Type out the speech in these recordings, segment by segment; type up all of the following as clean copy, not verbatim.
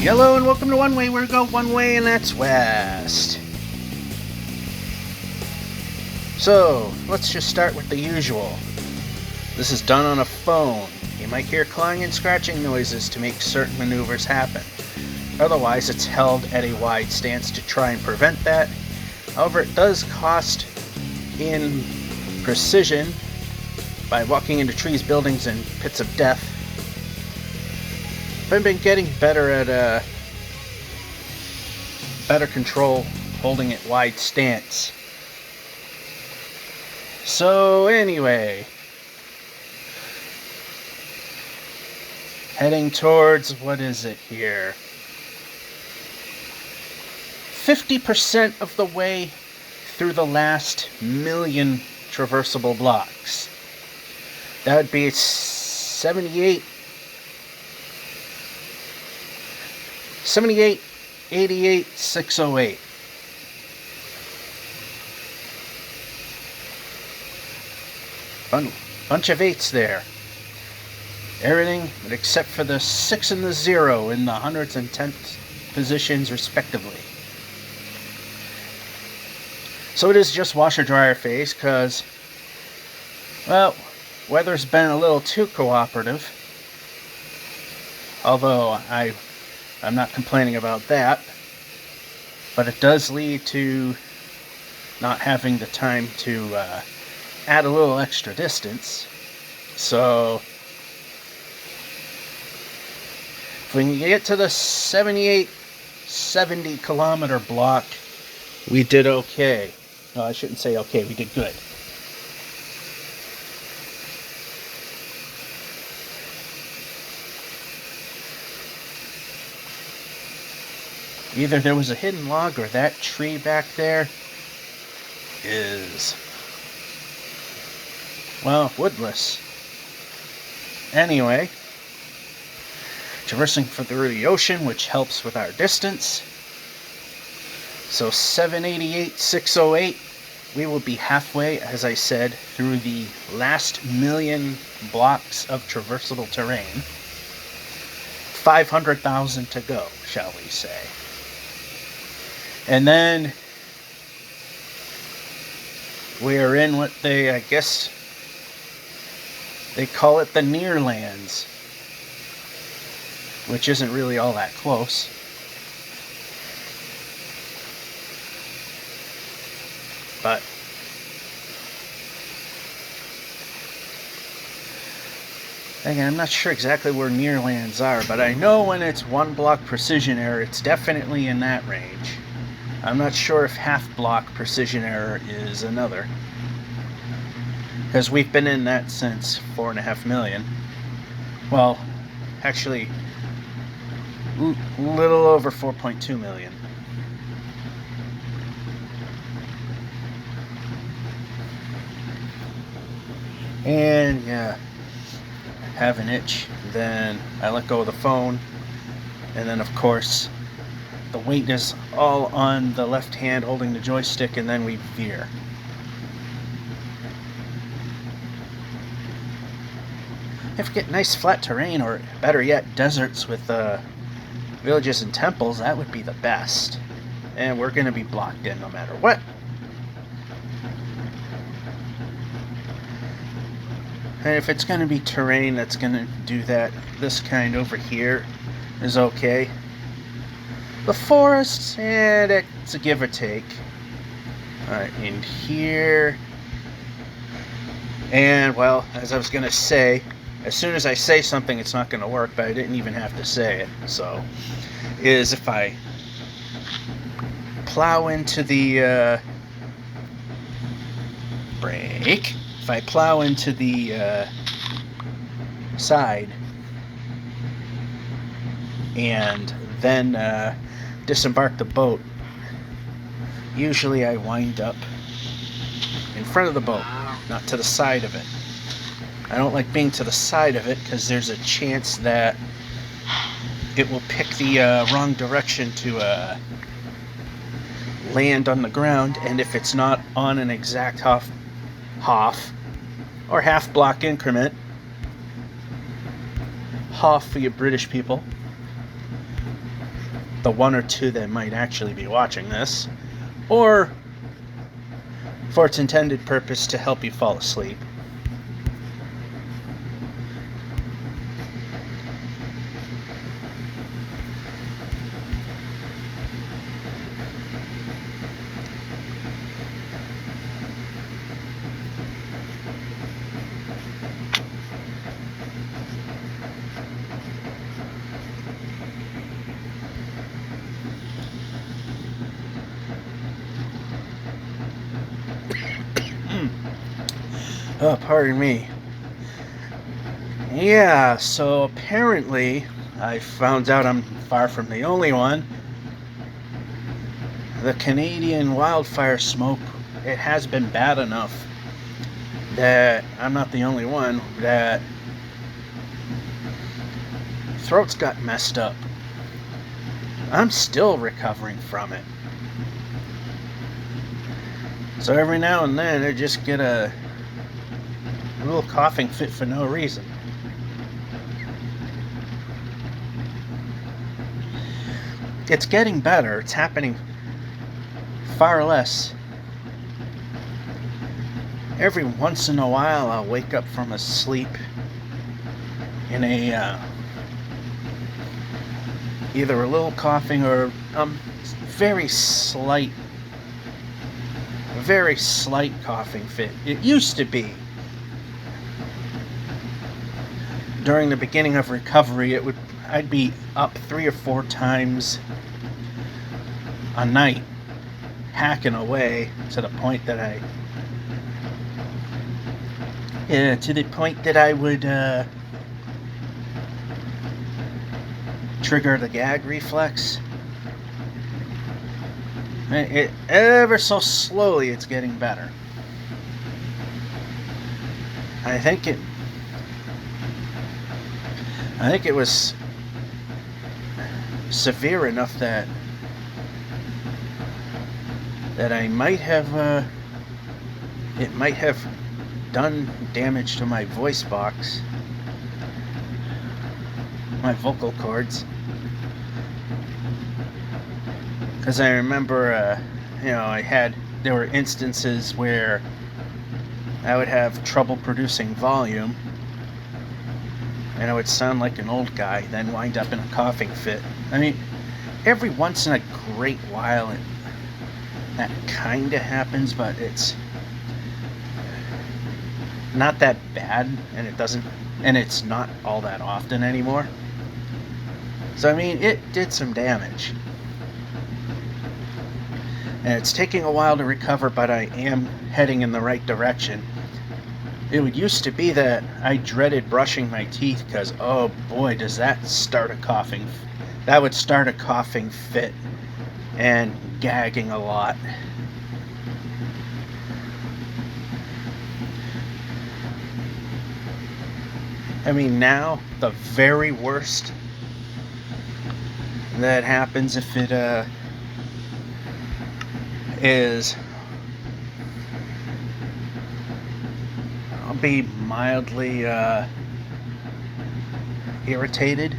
Hello and welcome to One Way, where we go one way and that's west. So, let's just start with the usual. This is done on a phone. You might hear clawing and scratching noises to make certain maneuvers happen. Otherwise, it's held at a wide stance to try and prevent that. However, it does cost in precision by walking into trees, buildings, and pits of death. I've been getting better at better control, holding it wide stance. So anyway, heading towards, what is it here? 50% of the way through the last million traversable blocks. That would be 88, 608. Bunch of 8s there. Everything except for the 6 and the 0 in the hundreds and tenths positions respectively. So it is just washer dryer phase because, well, weather's been a little too cooperative. Although I'm not complaining about that, but it does lead to not having the time to add a little extra distance. So if we can get to the 70 kilometer block, we did okay. No, I shouldn't say okay, we did good. Either there was a hidden log or that tree back there is, well, woodless. Anyway, traversing through the ocean, which helps with our distance. So 788, 608, we will be halfway, as I said, through the last million blocks of traversable terrain. 500,000 to go, shall we say. And then we're in what I guess they call it the near lands, which isn't really all that close. But again, I'm not sure exactly where near lands are, but I know when it's 1 block precision error, it's definitely in that range. I'm not sure if half block precision error is another, because we've been in that since 4.5 million. Well, actually, a little over 4.2 million. And yeah, have an itch, then I let go of the phone, and then of course the weight is all on the left hand holding the joystick, and then we veer. If we get nice flat terrain, or better yet, deserts with villages and temples, that would be the best. And we're going to be blocked in no matter what. And if it's going to be terrain that's going to do that, this kind over here is okay. The forests, and it's a give or take. Alright, in here. And, well, as I was going to say, as soon as I say something, it's not going to work, but I didn't even have to say it. So, is if I plow into the brake, if I plow into the side and then disembark the boat, usually I wind up in front of the boat, not to the side of it. I don't like being to the side of it because there's a chance that it will pick the wrong direction to land on the ground, and if it's not on an exact half or half block increment, half for you British people, the one or two that might actually be watching this, or for its intended purpose to help you fall asleep. Oh, pardon me. Yeah, so apparently I found out I'm far from the only one. The Canadian wildfire smoke, it has been bad enough that I'm not the only one that throats got messed up. I'm still recovering from it. So every now and then I just get a little coughing fit for no reason. It's getting better. It's happening far less. Every once in a while I'll wake up from a sleep in a either a little coughing or very slight coughing fit. It used to be during the beginning of recovery, I'd be up 3 or 4 times a night, hacking away to the point that I would trigger the gag reflex. It ever so slowly, it's getting better. I think it was severe enough that I might have it might have done damage to my voice box, my vocal cords. Because I remember, there were instances where I would have trouble producing volume, and I would sound like an old guy, then wind up in a coughing fit. I mean, every once in a great while that kind of happens, but it's not that bad, and it's not all that often anymore. So I mean, it did some damage. And it's taking a while to recover, but I am heading in the right direction. It used to be that I dreaded brushing my teeth because, oh boy, does that start a coughing. That would start a coughing fit and gagging a lot. I mean, now, the very worst that happens if it is I'll be mildly irritated,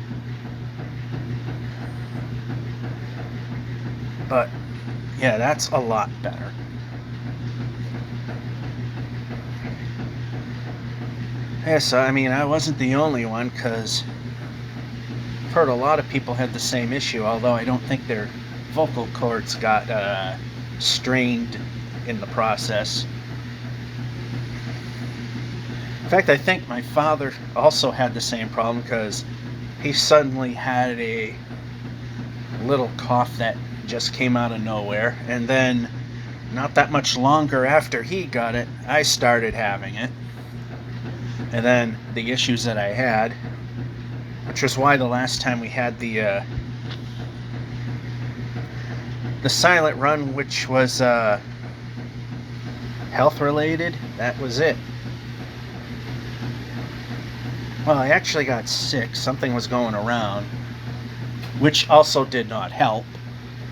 but yeah, that's a lot better. Yeah, so I mean, I wasn't the only one, because I've heard a lot of people had the same issue, although I don't think their vocal cords got strained in the process. In fact, I think my father also had the same problem, because he suddenly had a little cough that just came out of nowhere, and then not that much longer after he got it, I started having it. And then the issues that I had, which was why the last time we had the silent run, which was health related, that was it. Well, I actually got sick. Something was going around, which also did not help,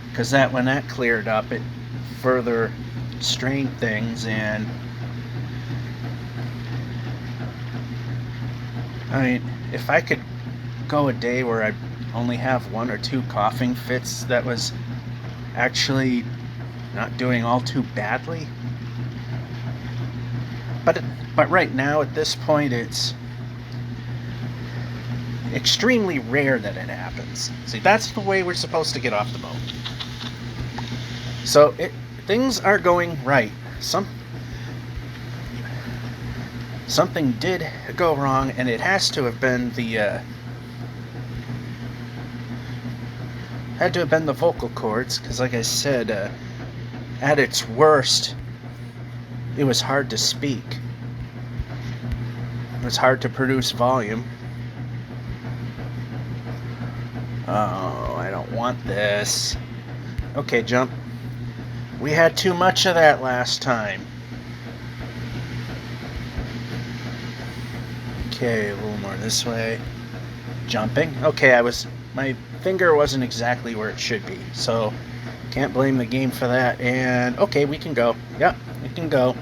because when that cleared up, it further strained things. And I mean, if I could go a day where I only have 1 or 2 coughing fits that was actually not doing all too badly. But right now, at this point, it's extremely rare that it happens. See, that's the way we're supposed to get off the boat. So things are going right. Something did go wrong, and it has to have been the vocal cords, because like I said, at its worst, it was hard to speak. It was hard to produce volume. Oh, I don't want this. Okay, jump. We had too much of that last time. Okay, a little more this way. Jumping. Okay, my finger wasn't exactly where it should be, so can't blame the game for that. And okay, we can go. Yep, we can go.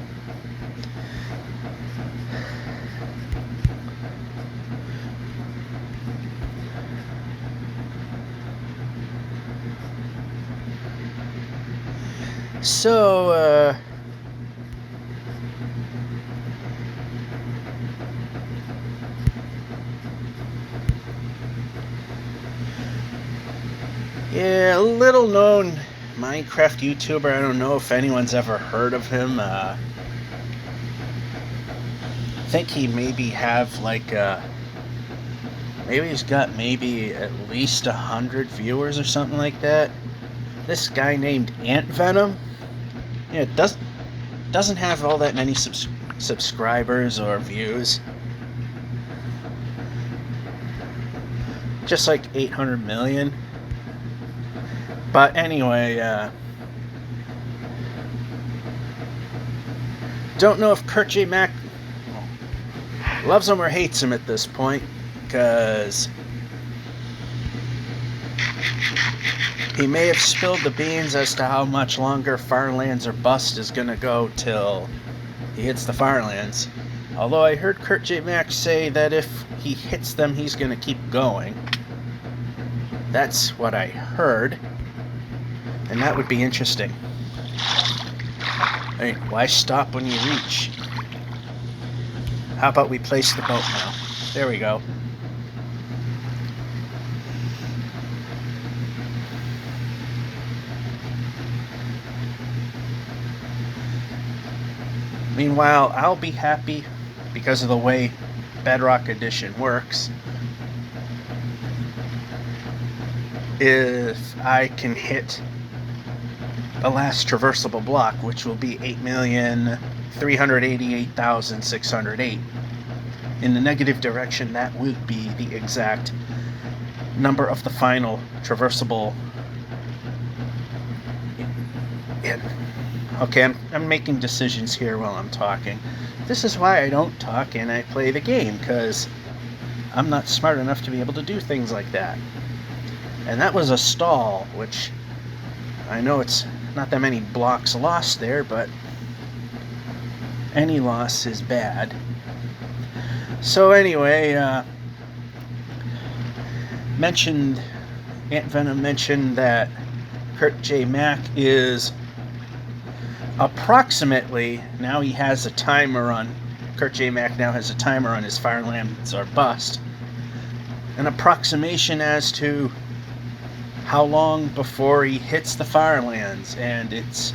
So, yeah, a little known Minecraft YouTuber. I don't know if anyone's ever heard of him. I think he maybe have like maybe he's got maybe at least 100 viewers or something like that. This guy named Ant Venom. Yeah, it doesn't have all that many subscribers or views. Just like 800 million. But anyway, don't know if Kurt J. Mac loves him or hates him at this point, because he may have spilled the beans as to how much longer Farlands or Bust is going to go till he hits the Farlands. Although I heard Kurt J. Mac say that if he hits them, he's going to keep going. That's what I heard. And that would be interesting. I mean, why stop when you reach? How about we place the boat now? There we go. Meanwhile, I'll be happy because of the way Bedrock Edition works if I can hit the last traversable block, which will be 8,388,608. In the negative direction, that would be the exact number of the final traversable. Okay, I'm making decisions here while I'm talking. This is why I don't talk and I play the game, because I'm not smart enough to be able to do things like that. And that was a stall, which I know it's not that many blocks lost there, but any loss is bad. So anyway, Ant Venom mentioned that Kurt J. Mac is approximately, now he has a timer on, Kurt J. Mac now has a timer on his Farlands or Bust, an approximation as to how long before he hits the Farlands, and it's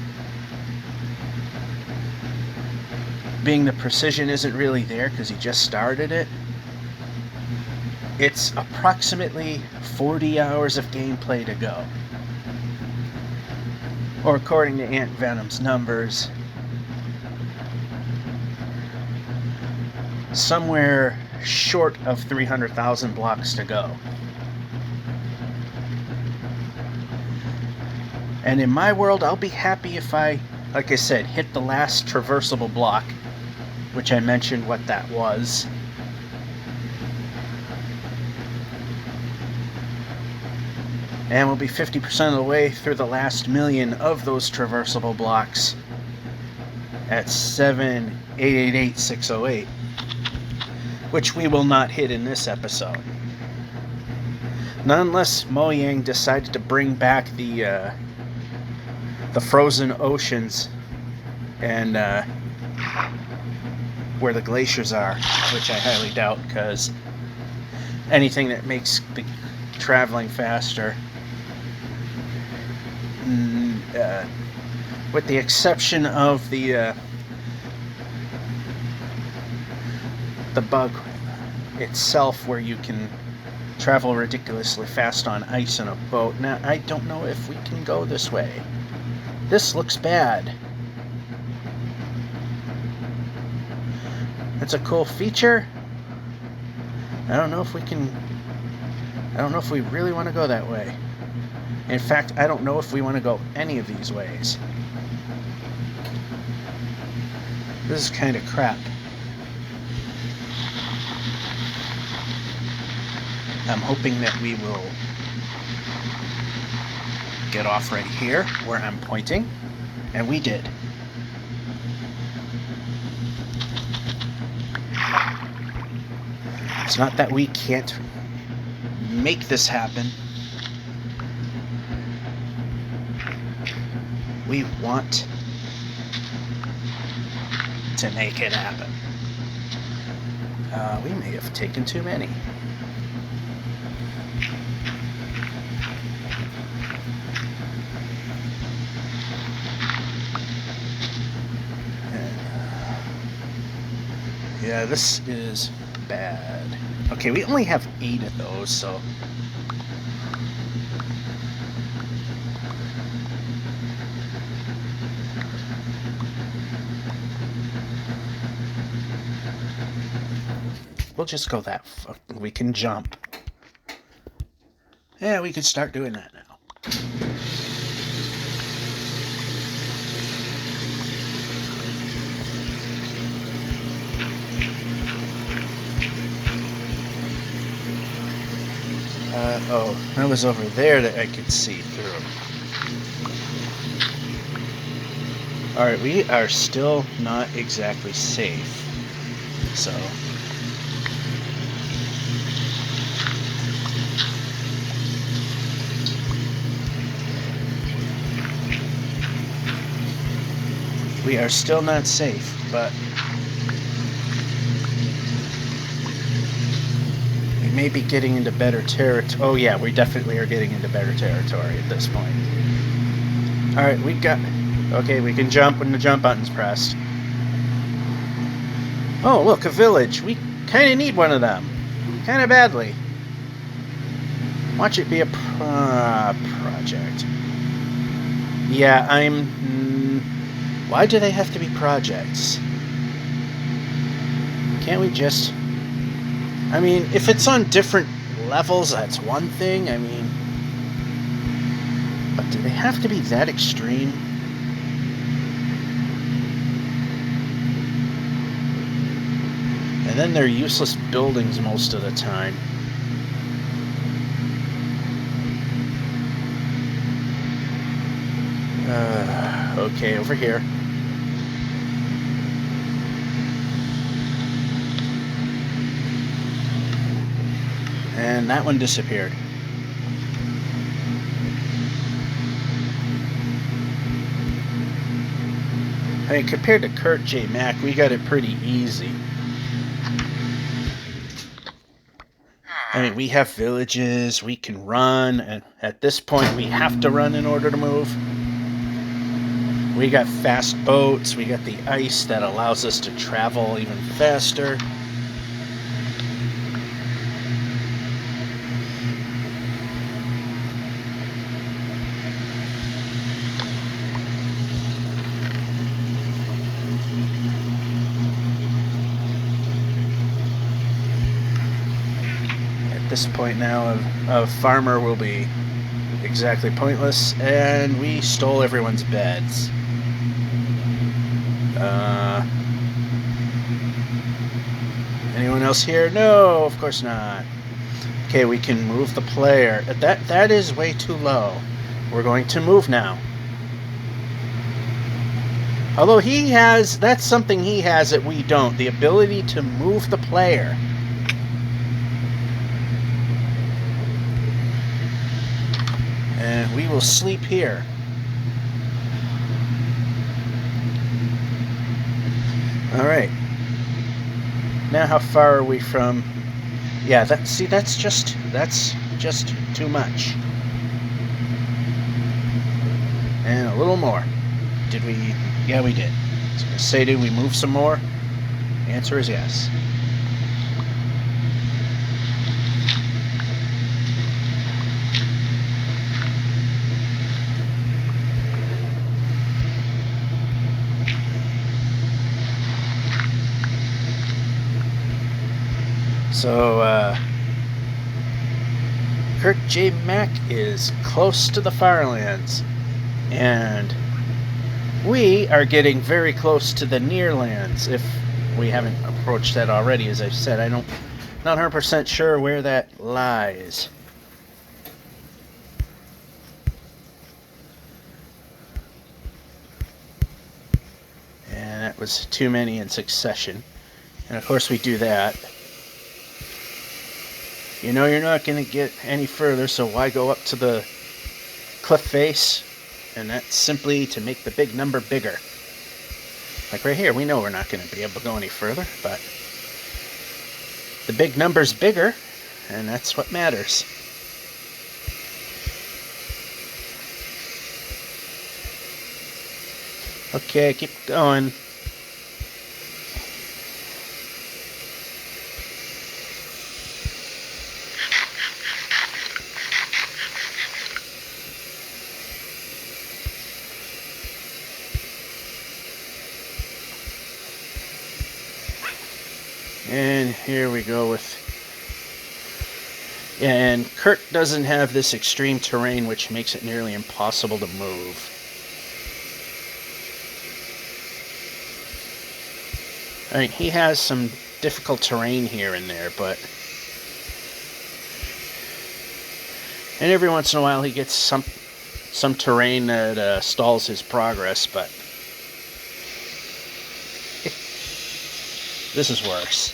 being the precision isn't really there because he just started it. It's approximately 40 hours of gameplay to go. Or according to Ant Venom's numbers, somewhere short of 300,000 blocks to go. And in my world, I'll be happy if I, like I said, hit the last traversable block, which I mentioned what that was. And we'll be 50% of the way through the last million of those traversable blocks at 7,888,608, which we will not hit in this episode. Not unless Mojang decided to bring back the frozen oceans and where the glaciers are, which I highly doubt, because anything that makes the traveling faster, with the exception of the bug itself, where you can travel ridiculously fast on ice in a boat. Now, I don't know if we can go this way. This looks bad. It's a cool feature. I don't know if we can... I don't know if we really want to go that way. In fact, I don't know if we want to go any of these ways. This is kind of crap. I'm hoping that we will get off right here where I'm pointing, and we did. It's not that we can't make this happen. We want to make it happen. We may have taken too many. Yeah, this is bad. Okay, we only have 8 of those, so... we'll just go that far. We can jump. Yeah, we can start doing that now. Oh, that was over there that I could see through. Alright, we are still not exactly safe. So... we are still not safe, but... we may be getting into better territory. Oh yeah, we definitely are getting into better territory at this point. Alright, we got... okay, we can jump when the jump button's pressed. Oh, look, a village. We kind of need one of them. Kind of badly. Watch it be a project. Yeah, why do they have to be projects? Can't we just... I mean, if it's on different levels, that's one thing. I mean... but do they have to be that extreme? And then they're useless buildings most of the time. Okay, over here. And that one disappeared. I mean, compared to Kurt J. Mack, we got it pretty easy. I mean, we have villages, we can run, and at this point we have to run in order to move. We got fast boats, we got the ice that allows us to travel even faster. At this point now, a farmer will be exactly pointless, and we stole everyone's beds. Anyone else here? No, of course not. Okay, we can move the player. That is way too low. We're going to move now. Although that's something he has that we don't, the ability to move the player. will sleep here. Alright. Now how far are we from... Yeah, that's just too much. And a little more. Did we... Yeah, we did. I was going to say, did we move some more? The answer is yes. So, Kurt J. Mack is close to the farlands, and we are getting very close to the nearlands, if we haven't approached that already. As I've said, I'm not 100% sure where that lies. And that was too many in succession. And of course we do that. You know you're not going to get any further, so why go up to the cliff face? And that's simply to make the big number bigger. Like right here, we know we're not going to be able to go any further, but the big number's bigger, and that's what matters. Okay, keep going. And here we go with... And Kurt doesn't have this extreme terrain, which makes it nearly impossible to move. I mean, he has some difficult terrain here and there, but... And every once in a while he gets some terrain that stalls his progress, but... This is worse.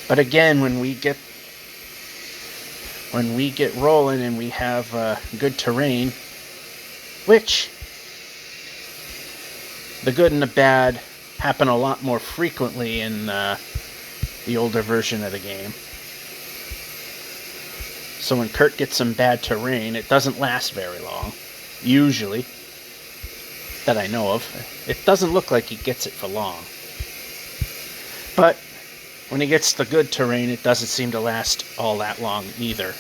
But again, when we get rolling and we have good terrain, which the good and the bad happen a lot more frequently in the older version of the game. So when Kurt gets some bad terrain, it doesn't last very long, usually, that I know of. It doesn't look like he gets it for long. But when he gets the good terrain, it doesn't seem to last all that long either.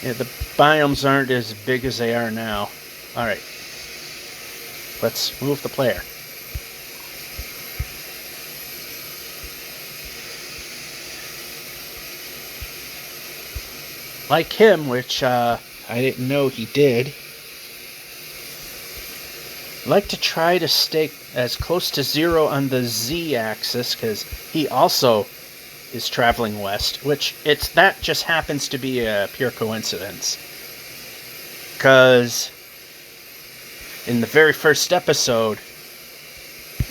Yeah, the biomes aren't as big as they are now. Alright. Let's move the player. Like him, which I didn't know he did, I like to try to stay as close to 0 on the z-axis, because he also is traveling west, which that just happens to be a pure coincidence. Because in the very first episode,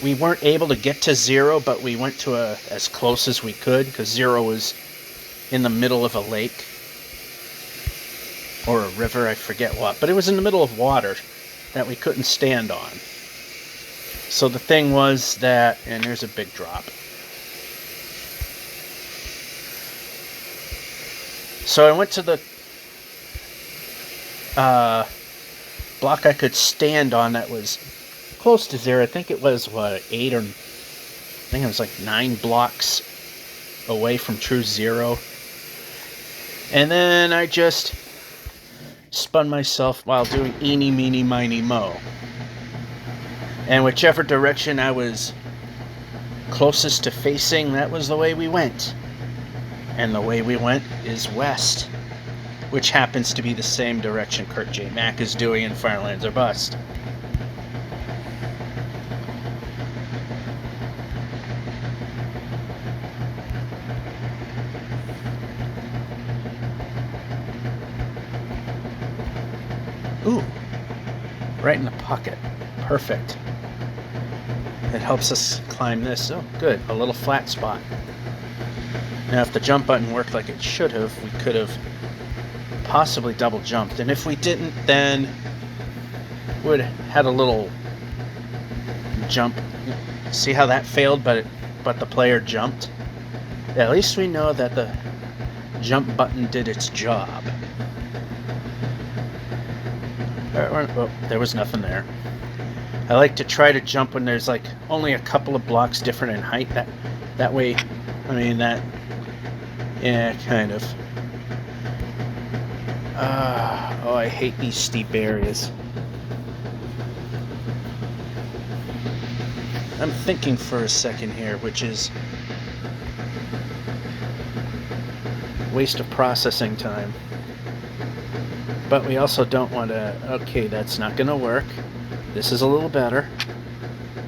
we weren't able to get to 0, but we went to as close as we could, because 0 was in the middle of a lake. Or a river, I forget what. But it was in the middle of water that we couldn't stand on. So the thing was that... And there's a big drop. So I went to the block I could stand on that was close to 0. I think it was, 8 or... I think it was like 9 blocks away from true 0. And then I just spun myself while doing eeny, meeny, miny, mo. And whichever direction I was closest to facing, that was the way we went. And the way we went is west, which happens to be the same direction Kurt J. Mack is doing in Farlands or Bust. Ooh, right in the pocket. Perfect. It helps us climb this. Oh, good. A little flat spot. Now, if the jump button worked like it should have, we could have possibly double jumped. And if we didn't, then we would have had a little jump. See how that failed, but the player jumped? At least we know that the jump button did its job. Oh, there was nothing there. I like to try to jump when there's like only a couple of blocks different in height. That way, I mean that. Yeah, kind of. Oh, I hate these steep areas. I'm thinking for a second here, which is waste of processing time. But we also don't want to... Okay, that's not going to work. This is a little better.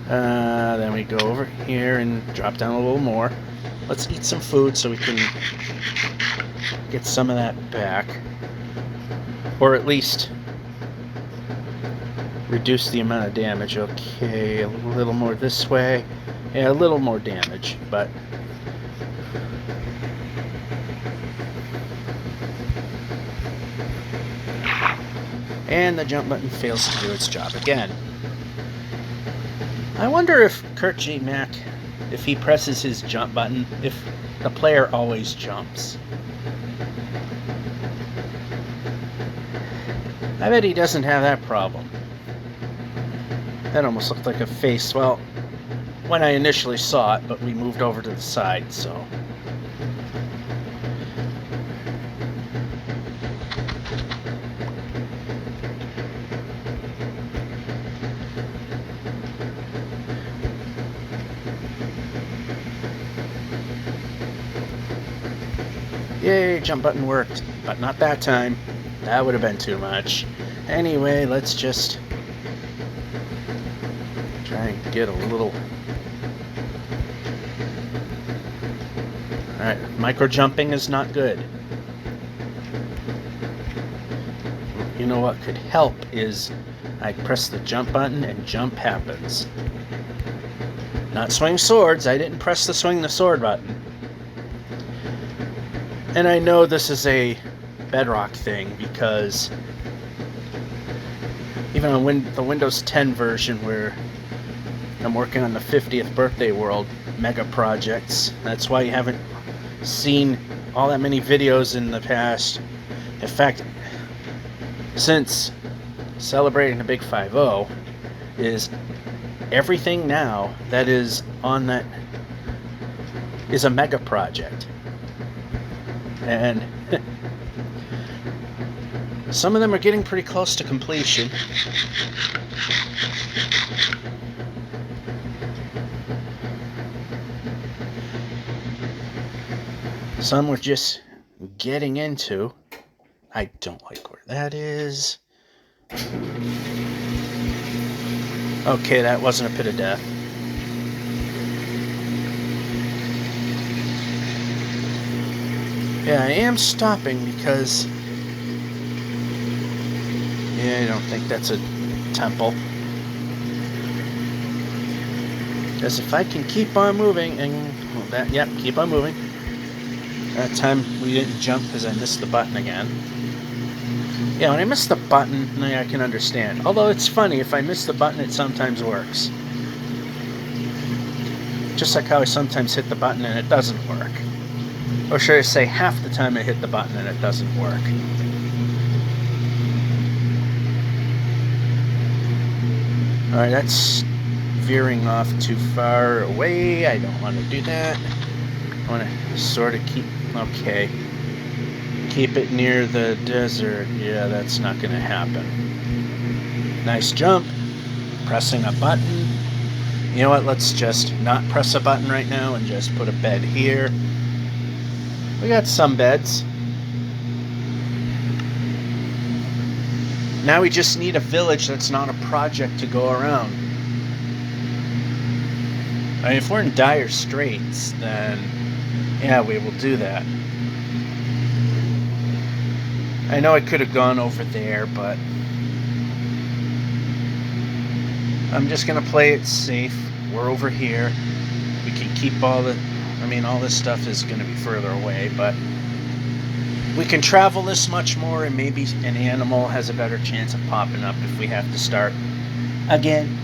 Then we go over here and drop down a little more. Let's eat some food so we can get some of that back. Or at least reduce the amount of damage. Okay, a little more this way. Yeah, a little more damage, but... And the jump button fails to do its job again. I wonder if Kurt G. Mac, if he presses his jump button, if the player always jumps. I bet he doesn't have that problem. That almost looked like a face, well, when I initially saw it, but we moved over to the side, so... Yay, jump button worked, but not that time. That would have been too much. Anyway, let's just try and get a little... Alright, micro jumping is not good. You know what could help is I press the jump button and jump happens. Not swing swords, I didn't press the swing the sword button. And I know this is a Bedrock thing because even on the Windows 10 version where I'm working on the 50th birthday world mega projects, that's why you haven't seen all that many videos in the past. In fact, since celebrating the Big 5-0 is everything now that is on that is a mega project. And some of them are getting pretty close to completion. Some we're just getting into. I don't like where that is. Okay, that wasn't a pit of death. Yeah, I am stopping because... Yeah, I don't think that's a temple. Because if I can keep on moving, and... Well, that, yep, keep on moving. That time we didn't jump because I missed the button again. Yeah, when I miss the button, I can understand. Although it's funny, if I miss the button, it sometimes works. Just like how I sometimes hit the button and it doesn't work. Or should I say, half the time I hit the button and it doesn't work. Alright, that's veering off too far away. I don't want to do that. I want to sort of keep... Okay. Keep it near the desert. Yeah, that's not going to happen. Nice jump. Pressing a button. You know what? Let's just not press a button right now and just put a bed here. We got some beds. Now we just need a village that's not a project to go around. I mean, if we're in dire straits, then yeah, we will do that. I know I could have gone over there, but I'm just going to play it safe. We're over here. We can keep all the I mean, all this stuff is going to be further away, but we can travel this much more, and maybe an animal has a better chance of popping up if we have to start again.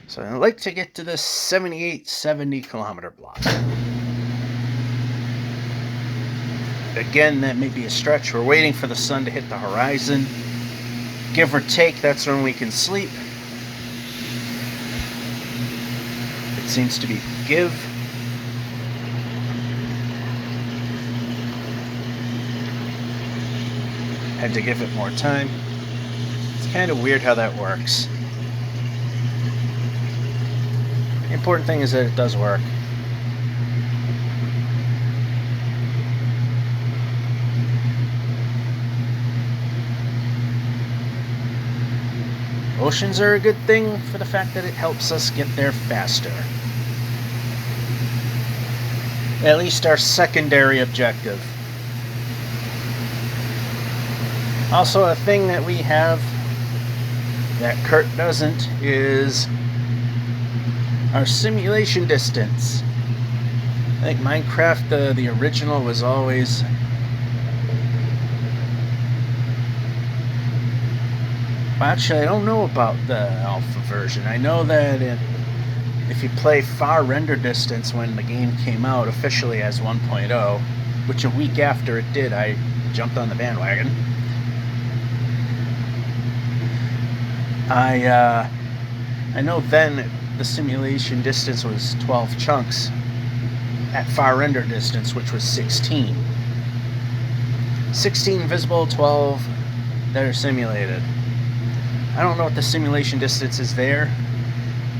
So I'd like to get to this 7870 kilometer block. Again, that may be a stretch. We're waiting for the sun to hit the horizon. Give or take, that's when we can sleep. It seems to be give. Had to give it more time. It's kind of weird how that works. The important thing is that it does work. Oceans are a good thing for the fact that it helps us get there faster. At least our secondary objective. Also, a thing that we have that Kurt doesn't is our simulation distance. I think Minecraft, the original, was always well, actually, I don't know about the alpha version. I know that if you play far render distance when the game came out officially as 1.0, which a week after it did, I jumped on the bandwagon. I know then the simulation distance was 12 chunks at far render distance, which was 16. 16 visible, 12 that are simulated. I don't know what the simulation distance is there,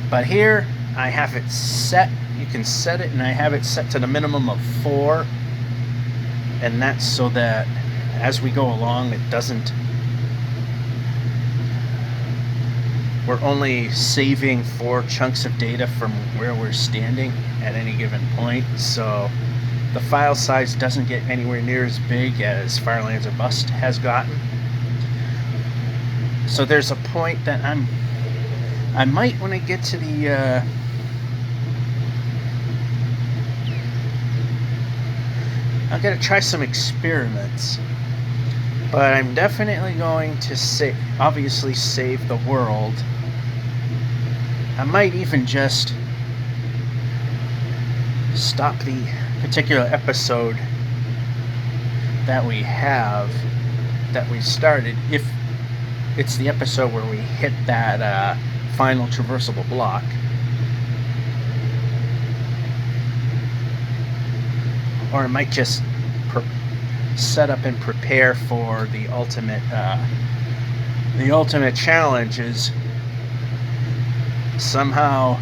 but here I have it set. You can set it, and I have it set to the minimum of 4, and that's so that as we go along, it doesn't. We're only saving 4 chunks of data from where we're standing at any given point, so the file size doesn't get anywhere near as big as Farlands or Bust has gotten. So there's a point that I might, when I get to the I'm gonna try some experiments, but I'm definitely going to obviously save the world. I might even just stop the particular episode that we started if it's the episode where we hit that final traversable block. Or I might just set up and prepare for the ultimate challenge is somehow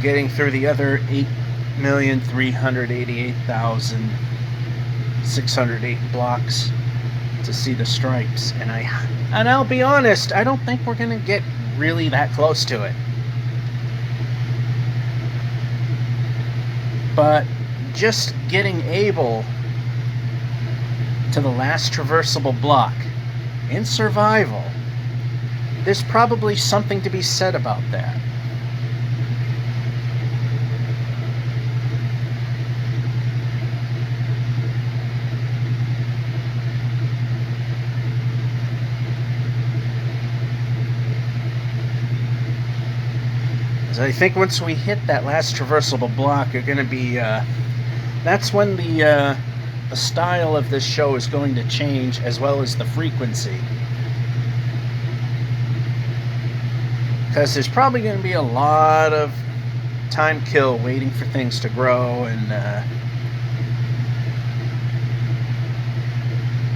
getting through the other 8,388,608 blocks to see the stripes, and I'll be honest, I don't think we're gonna get really that close to it. But just getting able to the last traversable block in survival, there's probably something to be said about that. I think once we hit that last traversable block, you're going to be, that's when the style of this show is going to change, as well as the frequency. Because there's probably going to be a lot of time kill waiting for things to grow, and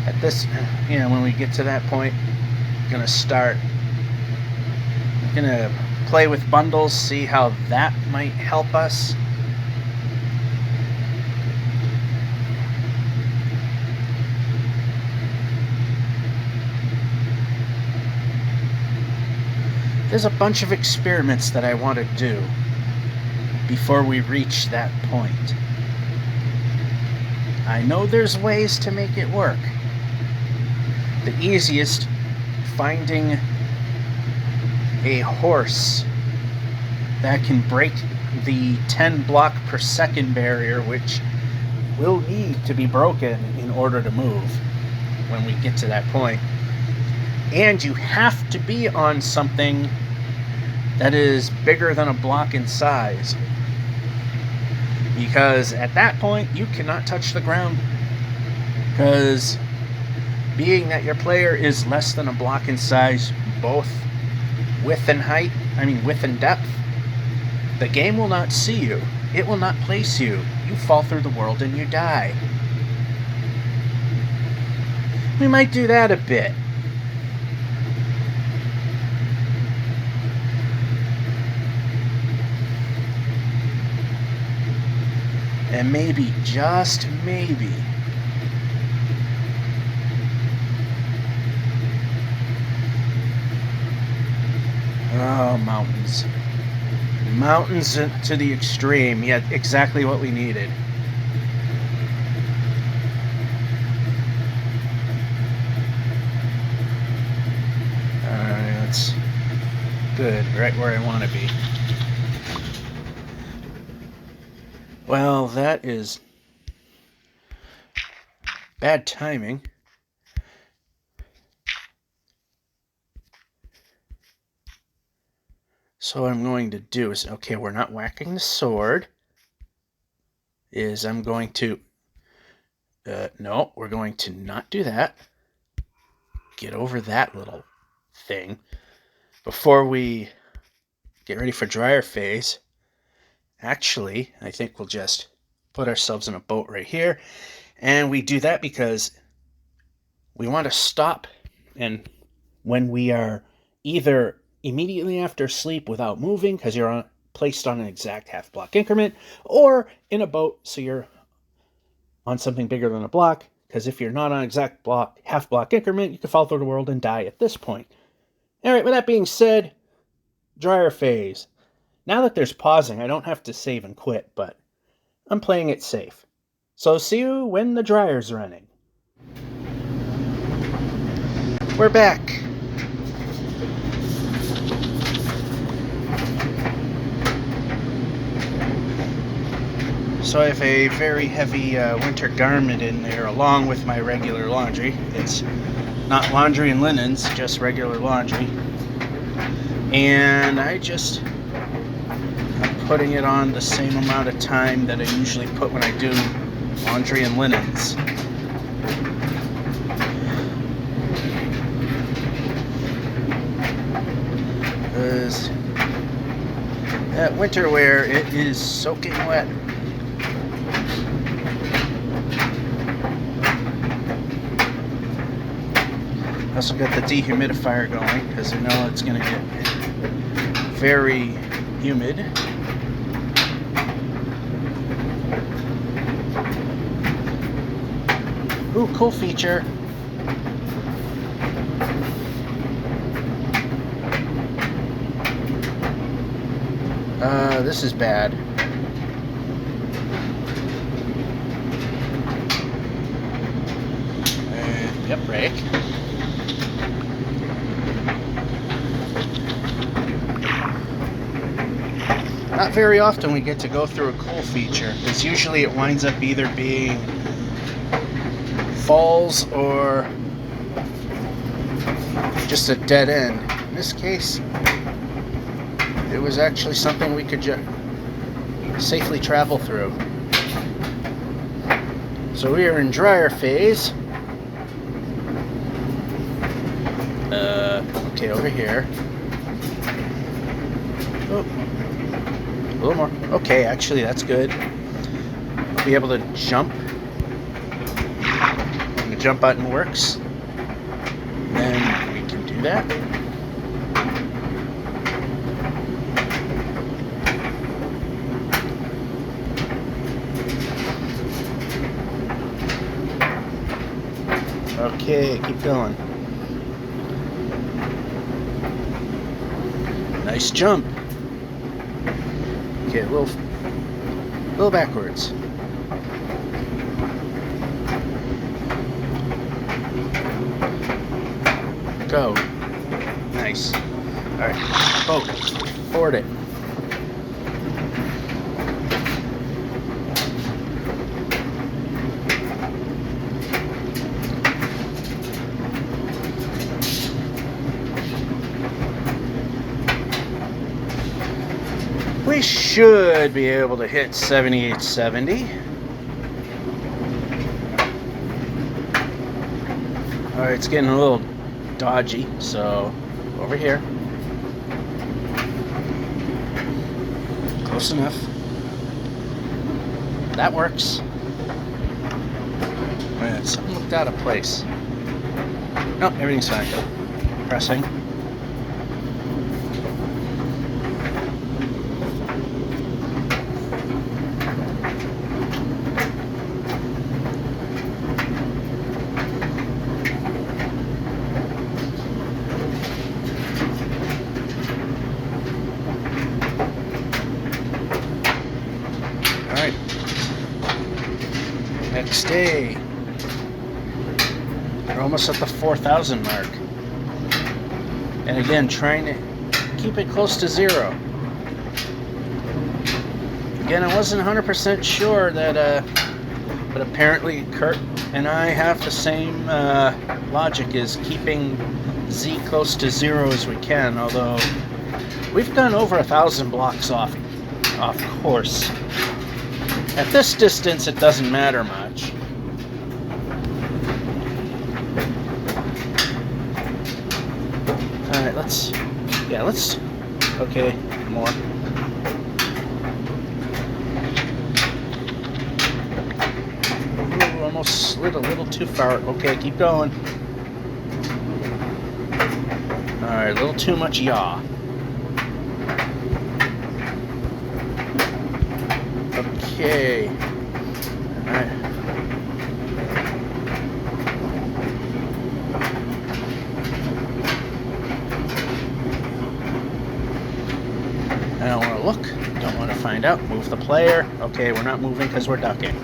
at this, when we get to that point, I'm going to play with bundles, see how that might help us. There's a bunch of experiments that I want to do before we reach that point. I know there's ways to make it work. the easiest, finding a horse that can break the 10 block per second barrier, which will need to be broken in order to move when we get to that point. And you have to be on something that is bigger than a block in size, because at that point you cannot touch the ground, because being that your player is less than a block in size, both width and depth, the game will not see you. It will not place you. You fall through the world and you die. We might do that a bit. And maybe, just maybe, oh, mountains. Mountains to the extreme. Yeah, exactly what we needed. That's good, right where I want to be. Well, that is bad timing. So what I'm going to do is, okay, we're not whacking the sword. I'm going to, no, we're going to not do that. Get over that little thing. Before we get ready for dryer phase, actually, I think we'll just put ourselves in a boat right here. And we do that because we want to stop, and when we are either immediately after sleep without moving, because you're placed on an exact half block increment, or in a boat so you're on something bigger than a block, because if you're not on exact half block increment, you can fall through the world and die at this point. All right, with that being said, dryer phase. Now that there's pausing, I don't have to save and quit, but I'm playing it safe. So see you when the dryer's running. We're back. So I have a very heavy winter garment in there along with my regular laundry. It's not laundry and linens, just regular laundry. And I'm putting it on the same amount of time that I usually put when I do laundry and linens. Because that winter wear, it is soaking wet. I also got the dehumidifier going because I know it's going to get very humid. Ooh, cool feature. This is bad. Yep, brake. Not very often we get to go through a cool feature, because usually it winds up either being falls or just a dead end. In this case, it was actually something we could safely travel through. So we are in dryer phase. Okay, over here. Oh, a little more. Okay, actually that's good. I'll be able to jump. When the jump button works, then we can do that. Okay, keep going. Nice jump. Okay, a little backwards. Go. Nice. Alright, boat. Board it. We should be able to hit 7870. Alright, it's getting a little dodgy, so over here. Close enough. That works. Alright, something looked out of place. No, everything's fine. Pressing. Alright. Next day. We're almost at the 4,000 mark. And again, trying to keep it close to zero. Again, I wasn't 100% sure that, but apparently Kurt and I have the same logic, is keeping Z close to zero as we can, although we've done over 1,000 blocks off course. At this distance, it doesn't matter much. Alright, let's, okay, more. Ooh, almost slid a little too far. Okay, keep going. Alright, a little too much yaw. Okay. Alright. I don't want to look, don't want to find out. Move the player. Okay, we're not moving because we're ducking.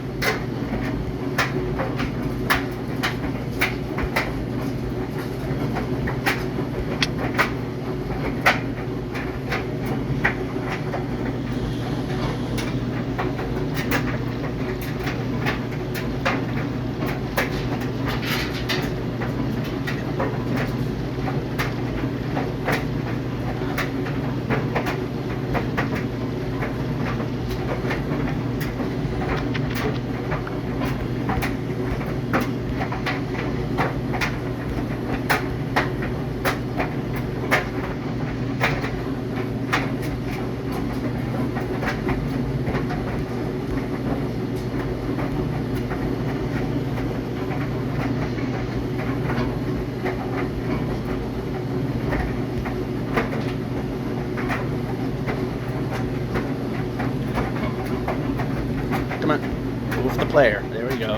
Come on, move the player. There we go.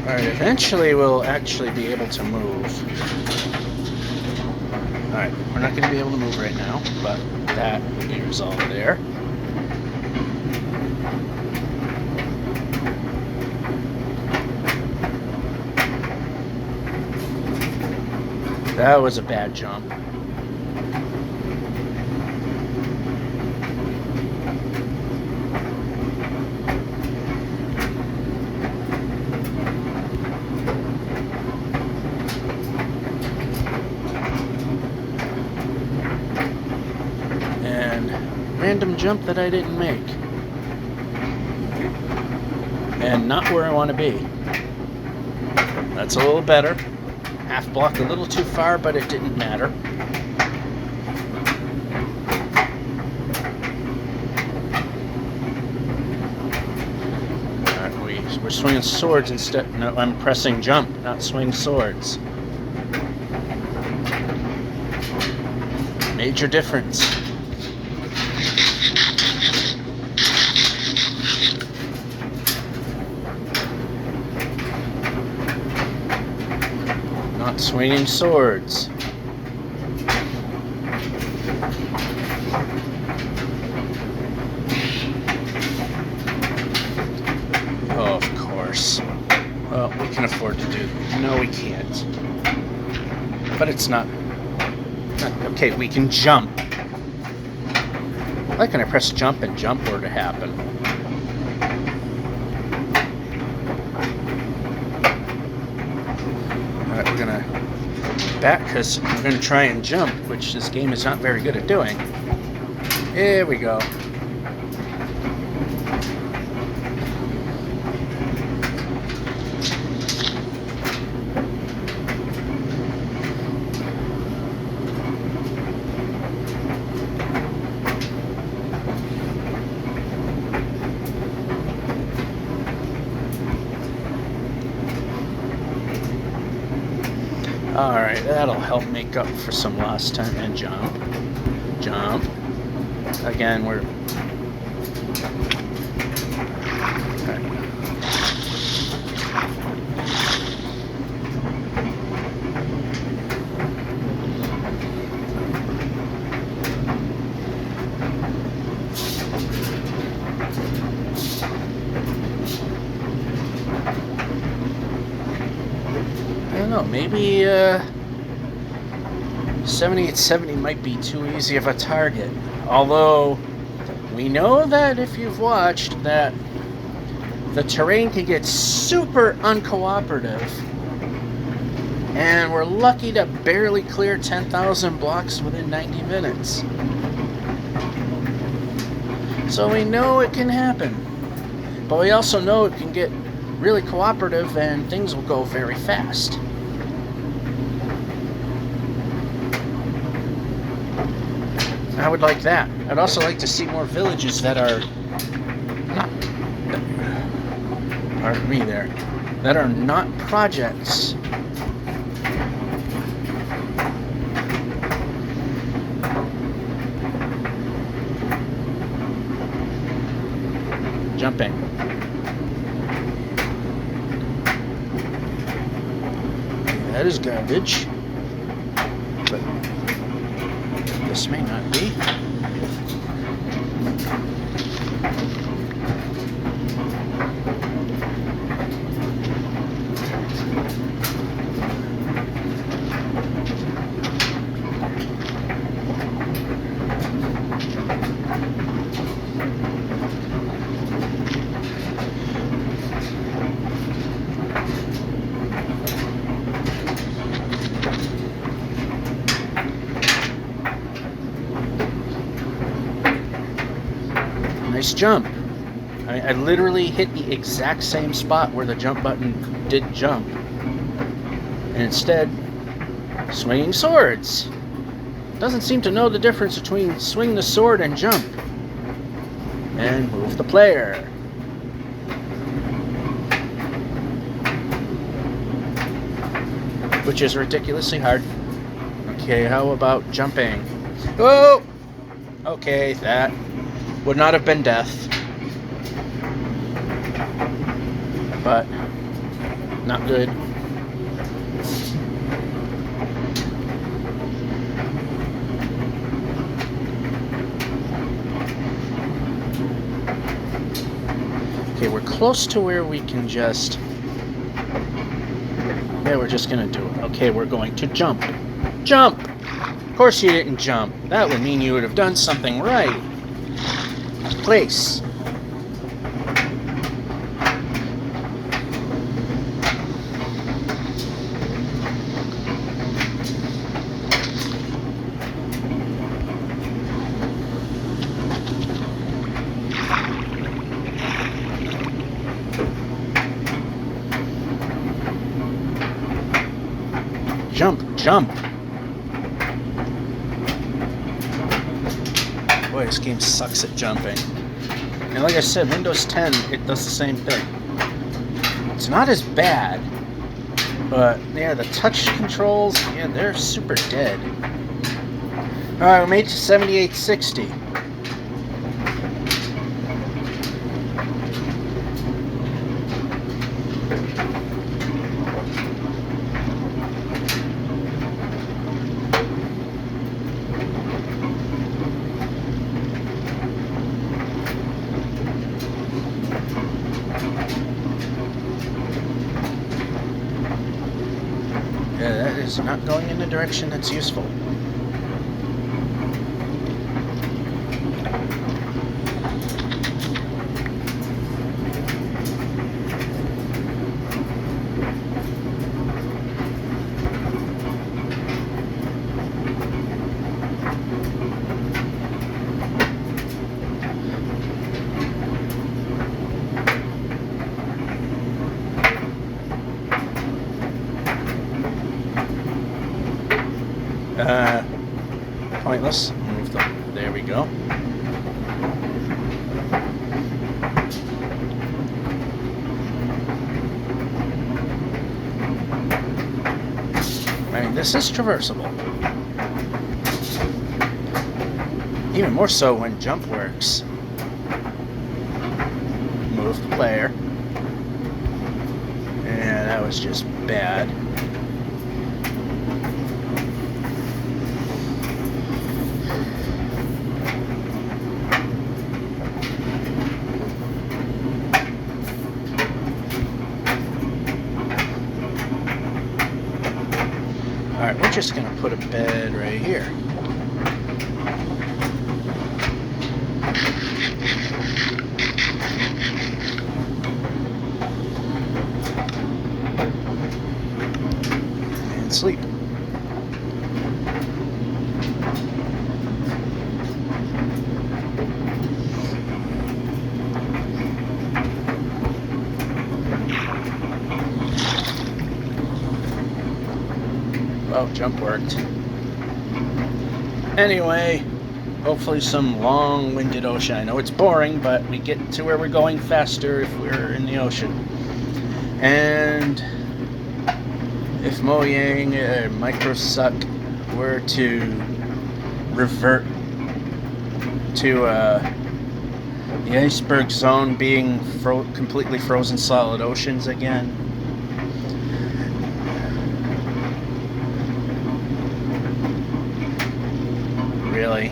Alright, eventually we'll actually be able to move. Alright, we're not going to be able to move right now, but that will be resolved there. That was a bad jump. Random jump that I didn't make. And not where I want to be. That's a little better. Half block a little too far, but it didn't matter. Alright, we're swinging swords instead. No, I'm pressing jump, not swing swords. Major difference. Not swinging swords. Oh, of course. course. Well, we can afford to do. No, we can't. But it's not. Okay, we can jump. Like when I press jump and jump were to happen. Alright, we're gonna back because we're gonna try and jump, which this game is not very good at doing. Here we go. Alright, that'll help make up for some lost time. And jump. Jump. Again, we're... I don't know, maybe 7870 might be too easy of a target. Although, we know that if you've watched that the terrain can get super uncooperative, and we're lucky to barely clear 10,000 blocks within 90 minutes. So we know it can happen, but we also know it can get really cooperative and things will go very fast. I would like that. I'd also like to see more villages that are not, pardon me there, that are not projects. Jumping. That is garbage. But this may not be. Nice jump. I literally hit the exact same spot where the jump button did jump. And instead, swinging swords. Doesn't seem to know the difference between swing the sword and jump. And move the player. Which is ridiculously hard. Okay, how about jumping? Oh! Okay, that would not have been death. But not good. Okay, we're close to where we can just... Yeah, we're just gonna do it. Okay, we're going to jump. Jump! Of course you didn't jump. That would mean you would have done something right. Place. Jump, jump. Boy, this game sucks at jumping. And like I said, Windows 10, it does the same thing. It's not as bad, but yeah, the touch controls, yeah, they're super dead. Alright, we made it to 7860. not going in the direction that's useful. Pointless. Move them. There we go. I mean, this is traversable. Even more so when jump works. Move the player. And that was just bad. Alright, we're just going to put a bed right here. And sleep. Oh, jump worked. Anyway, hopefully some long-winded ocean. I know it's boring, but we get to where we're going faster if we're in the ocean. And if Mojang or Microsuck were to revert to the iceberg zone being completely frozen solid oceans again, really?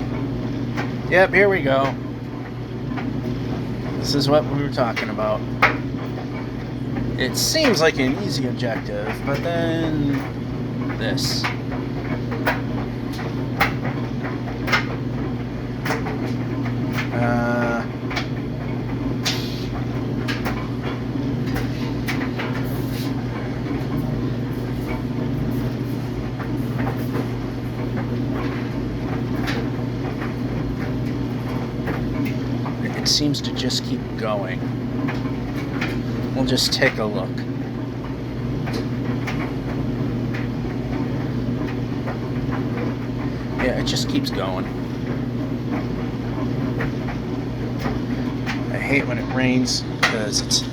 Yep, here we go. This is what we were talking about. It seems like an easy objective, but then this. It seems to just keep going. We'll just take a look. Yeah, it just keeps going. I hate when it rains because it's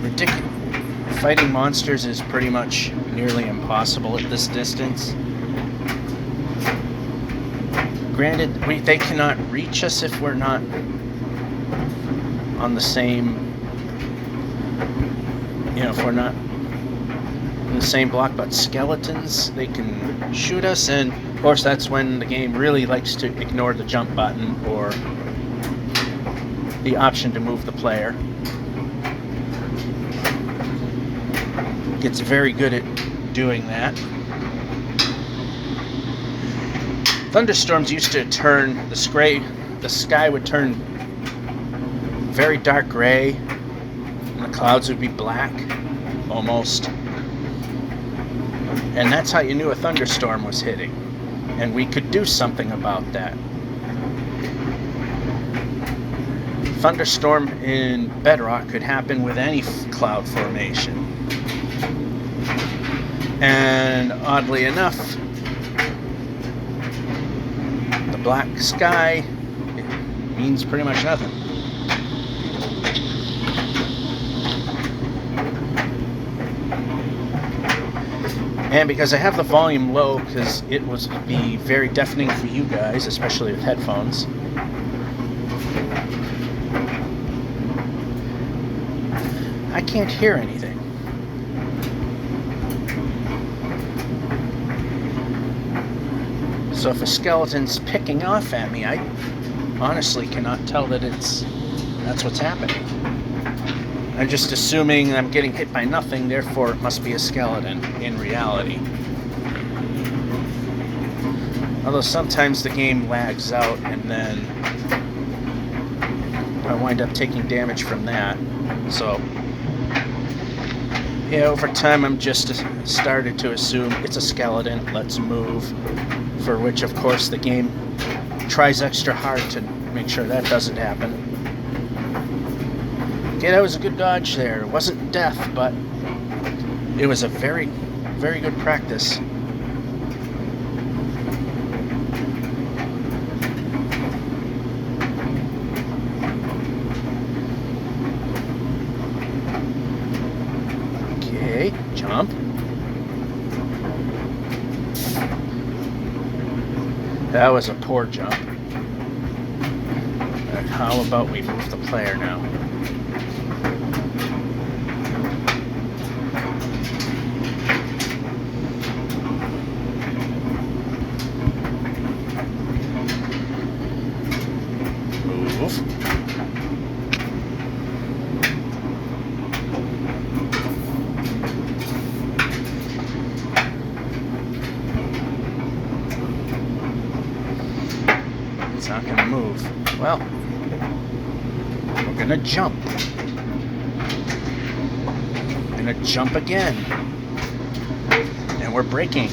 ridiculous. Fighting monsters is pretty much nearly impossible at this distance. Granted, they cannot reach us if we're not on the same, if we're not in the same block, but skeletons, they can shoot us, and of course that's when the game really likes to ignore the jump button or the option to move the player. It gets very good at doing that. Thunderstorms used to turn the sky would turn very dark gray, and the clouds would be black, almost. And that's how you knew a thunderstorm was hitting. And we could do something about that. Thunderstorm in Bedrock could happen with any cloud formation. And oddly enough, the black sky, it means pretty much nothing. And because I have the volume low, because it would be very deafening for you guys, especially with headphones. I can't hear anything. So if a skeleton's picking off at me, I honestly cannot tell that that's what's happening. I'm just assuming I'm getting hit by nothing, therefore it must be a skeleton in reality. Although sometimes the game lags out and then I wind up taking damage from that. So, yeah, over time I'm just started to assume it's a skeleton, let's move. For which, of course, the game tries extra hard to make sure that doesn't happen. Okay, that was a good dodge there. It wasn't death, but it was a very, very good practice. Okay, jump. That was a poor jump. How about we move the player now? Move. It's not going to move. Well, we're going to jump. We're going to jump again. And we're braking.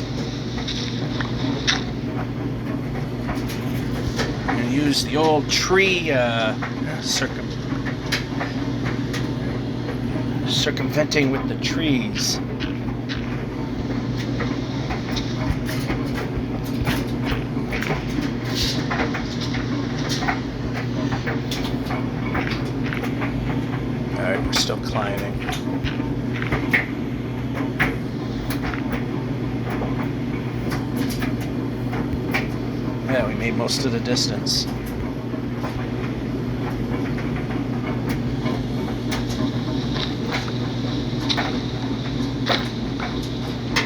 I'm going to use the old tree circumventing with the trees. Alright, we're still climbing. Yeah, we made most of the distance.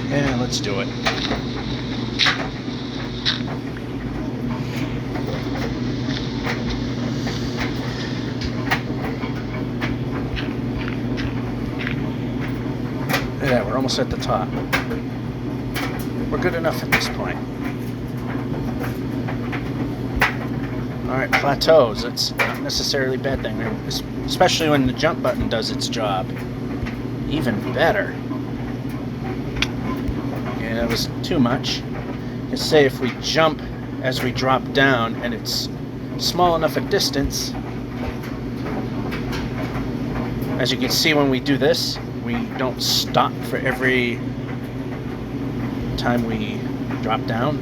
Yeah, let's do it. Yeah, we're almost at the top. We're good enough at this point. Alright, plateaus. It's not necessarily a bad thing, especially when the jump button does its job. Even better. Yeah, that was too much. Let's say if we jump as we drop down and it's small enough a distance, as you can see when we do this, we don't stop for every time we drop down.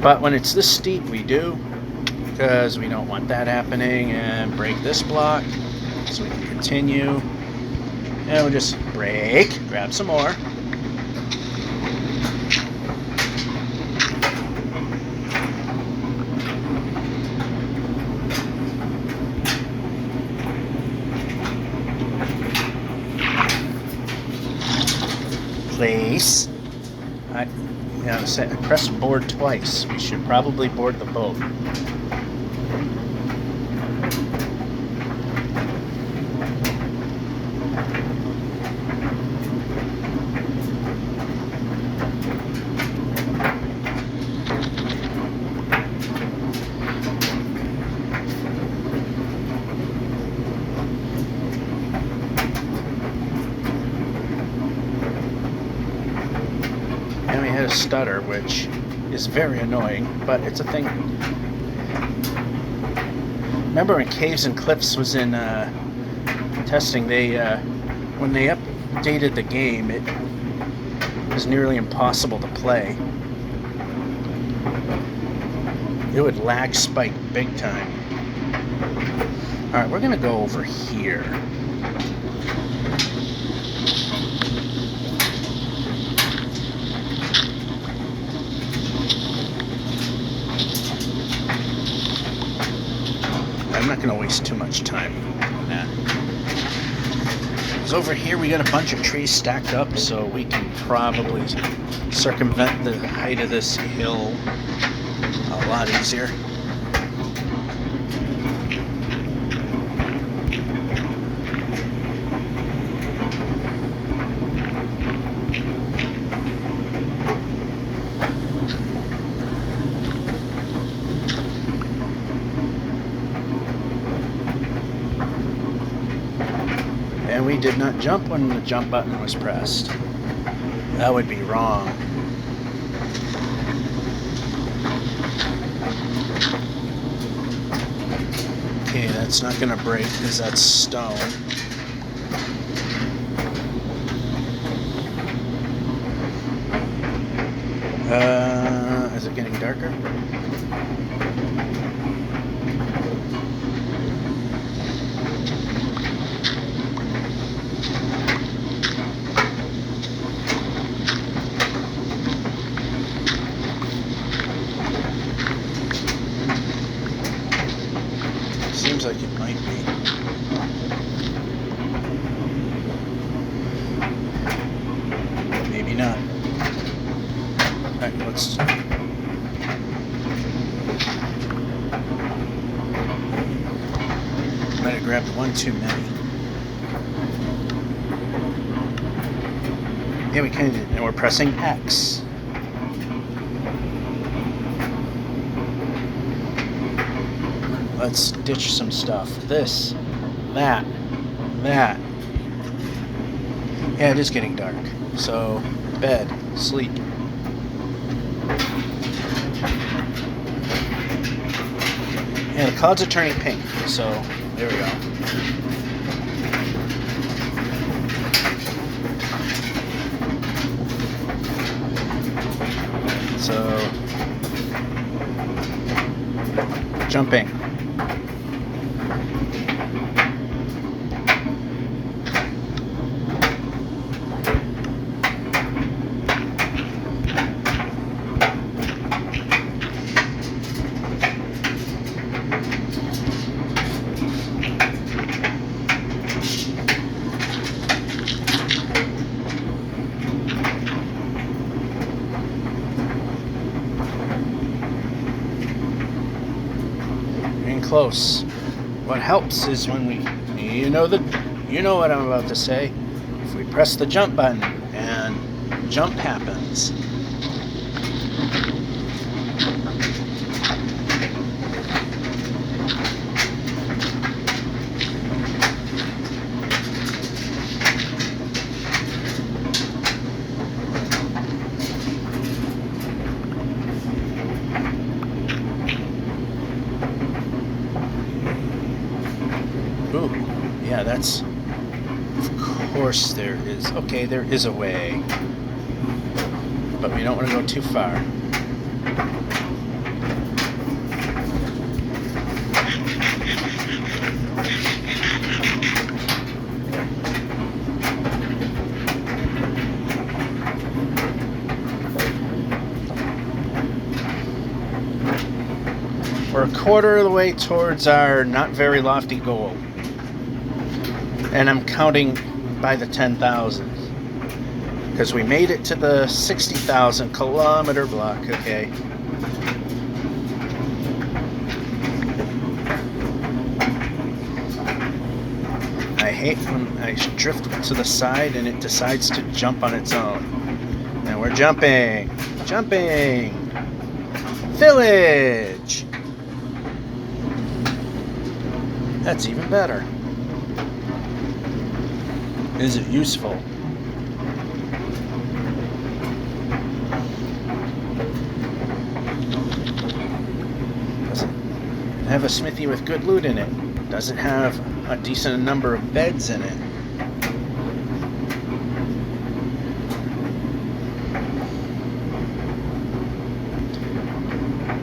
But when it's this steep, we do, because we don't want that happening, and break this block so we can continue. And we'll just break, grab some more. Place. I pressed board twice. We should probably board the boat. And we had a stutter, which is very annoying, but it's a thing. Remember when Caves and Cliffs was in testing, they when they updated the game, it was nearly impossible to play. It would lag spike big time. Alright, we're gonna go over here. I'm not going to waste too much time on that. Because over here we got a bunch of trees stacked up, so we can probably circumvent the height of this hill a lot easier. we did not jump when the jump button was pressed. That would be wrong. Okay, that's not gonna break because that's stone. Is it getting darker? Seems like it might be. Maybe not. Alright, let's... Might have grabbed one too many. Yeah, we kind of did. And we're pressing X. Let's ditch some stuff. This, that. Yeah, it is getting dark. So, bed, sleep. And the clouds are turning pink. So, there we go. So, jumping. Close. What helps is when we, you know what I'm about to say. If we press the jump button and jump happens. Ooh, yeah, that's, of course there is, okay, there is a way, but we don't want to go too far. We're a quarter of the way towards our not very lofty goal. And I'm counting by the 10,000. Because we made it to the 60,000 kilometer block. Okay. I hate when I drift to the side and it decides to jump on its own. And we're jumping. Jumping. Village. That's even better. Is it useful? Does it have a smithy with good loot in it? Does it have a decent number of beds in it?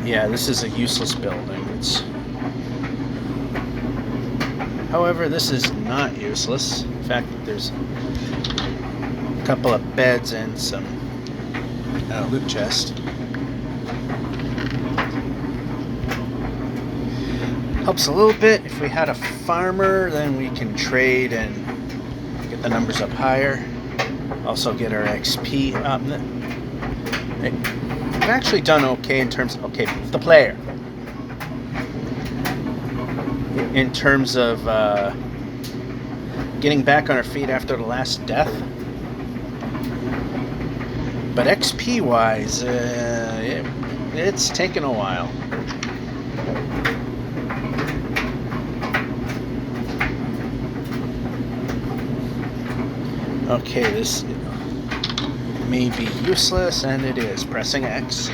Yeah, this is a useless building. However, this is not useless. In fact, there's a couple of beds and some loot chest. Helps a little bit. If we had a farmer, then we can trade and get the numbers up higher. Also get our XP up. We've actually done okay in terms of, okay, the player. In terms of getting back on our feet after the last death. But XP wise, it's taken a while. Okay, this may be useless, and it is. Pressing X.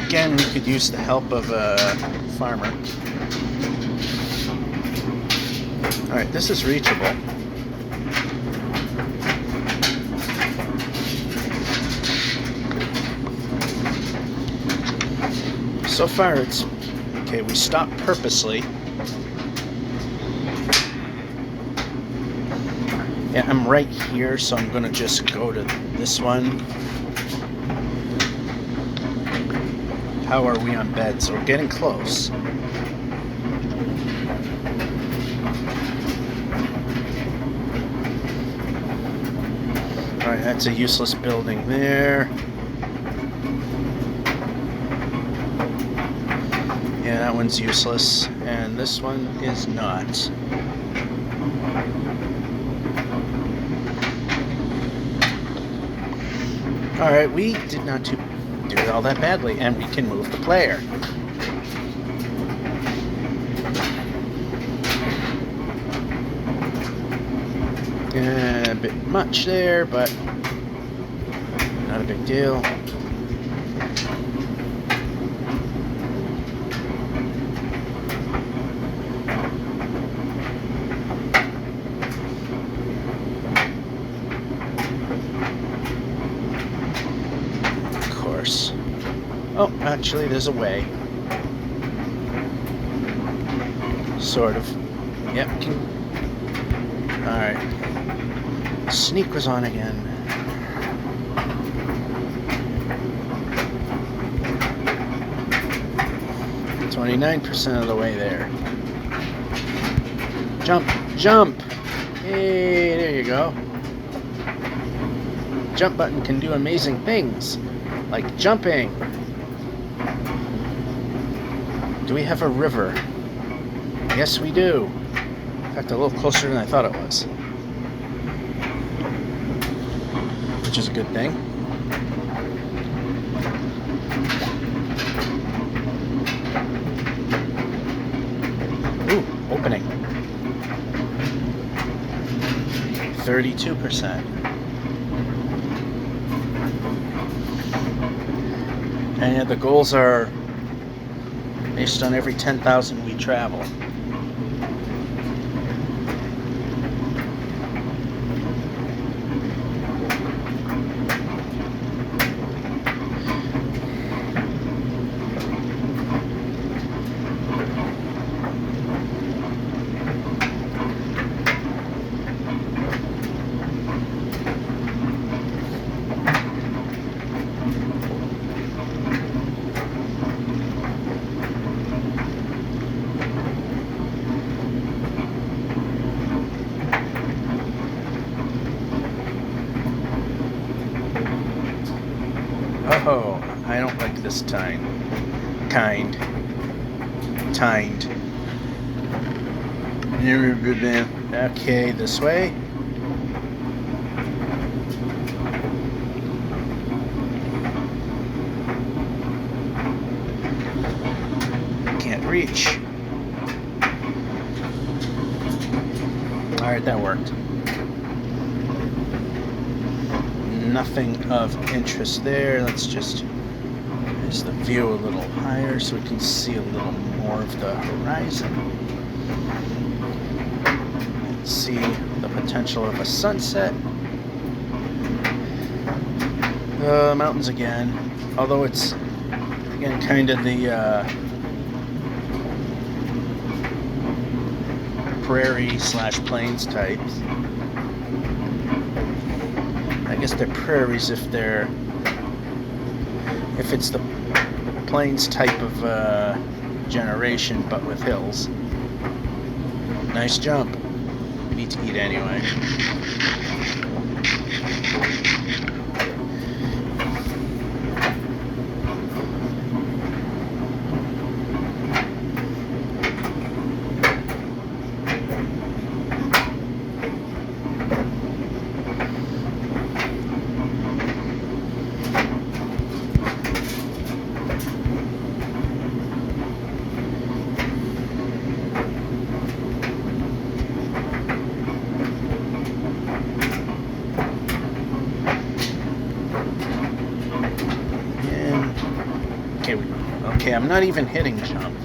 Again, we could use the help of a farmer. Alright, this is reachable. So far it's... Okay, we stopped purposely. Yeah, I'm right here, so I'm gonna just go to this one. How are we on bed? So we're getting close. Alright, that's a useless building there. Yeah, that one's useless. And this one is not. Alright, we did not do it all that badly, and we can move the player. A bit much there, but not a big deal. Oh, actually, there's a way. Sort of. Yep. Alright. Sneak was on again. .29% of the way there. Jump! Jump! Hey, there you go. Jump button can do amazing things, like jumping. Do we have a river? Yes, we do. In fact, a little closer than I thought it was. Which is a good thing. Ooh, opening. 32%. And yeah, the goals are based on every 10,000 we travel. Oh, I don't like this kind. Okay, this way. Can't reach. Alright, that worked. Nothing of interest there. Let's just raise the view a little higher so we can see a little more of the horizon. Let's see the potential of a sunset. The mountains again, although it's again kind of the prairie / plains types. I guess they're prairies if it's the plains type of generation, but with hills. Nice jump. We need to eat anyway. Okay, I'm not even hitting jump.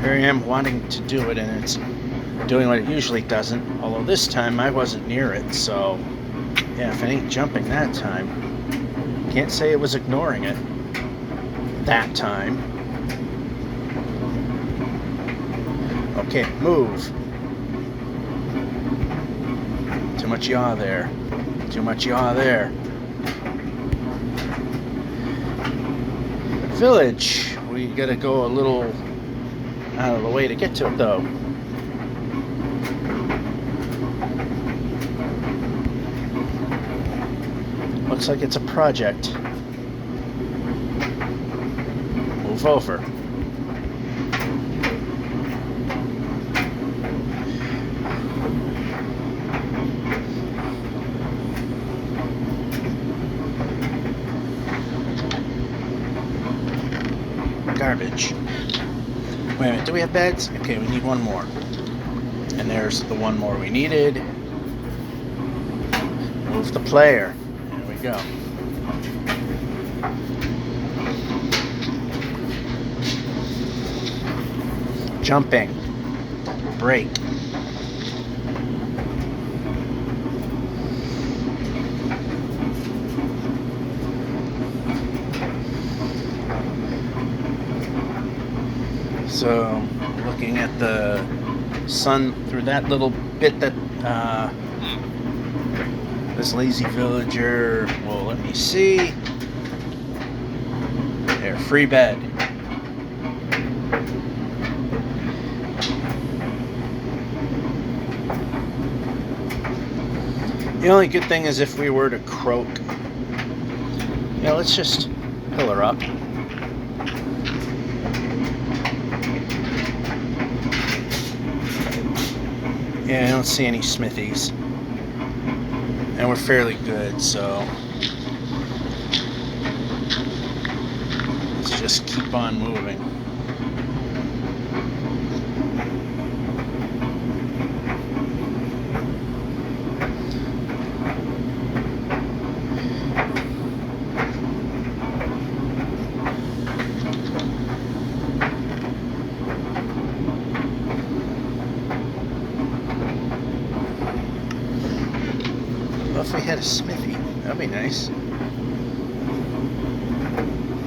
Here I am wanting to do it, and it's doing what it usually doesn't. Although this time I wasn't near it, so yeah, if it ain't jumping that time, can't say it was ignoring it that time. Okay, move. Too much yaw there. Too much yaw there. Village. We gotta go a little out of the way to get to it, though. Looks like it's a project. Move over. Garbage. Wait a minute, do we have beds? Okay, we need one more. And there's the one more we needed. Move the player. There we go. Jumping. Break. So, looking at the sun through that little bit that this lazy villager will let me see. There, free bed. The only good thing is if we were to croak. Yeah, let's just pillar up. Yeah, I don't see any smithies. And we're fairly good, so let's just keep on moving. If we had a smithy, that'd be nice.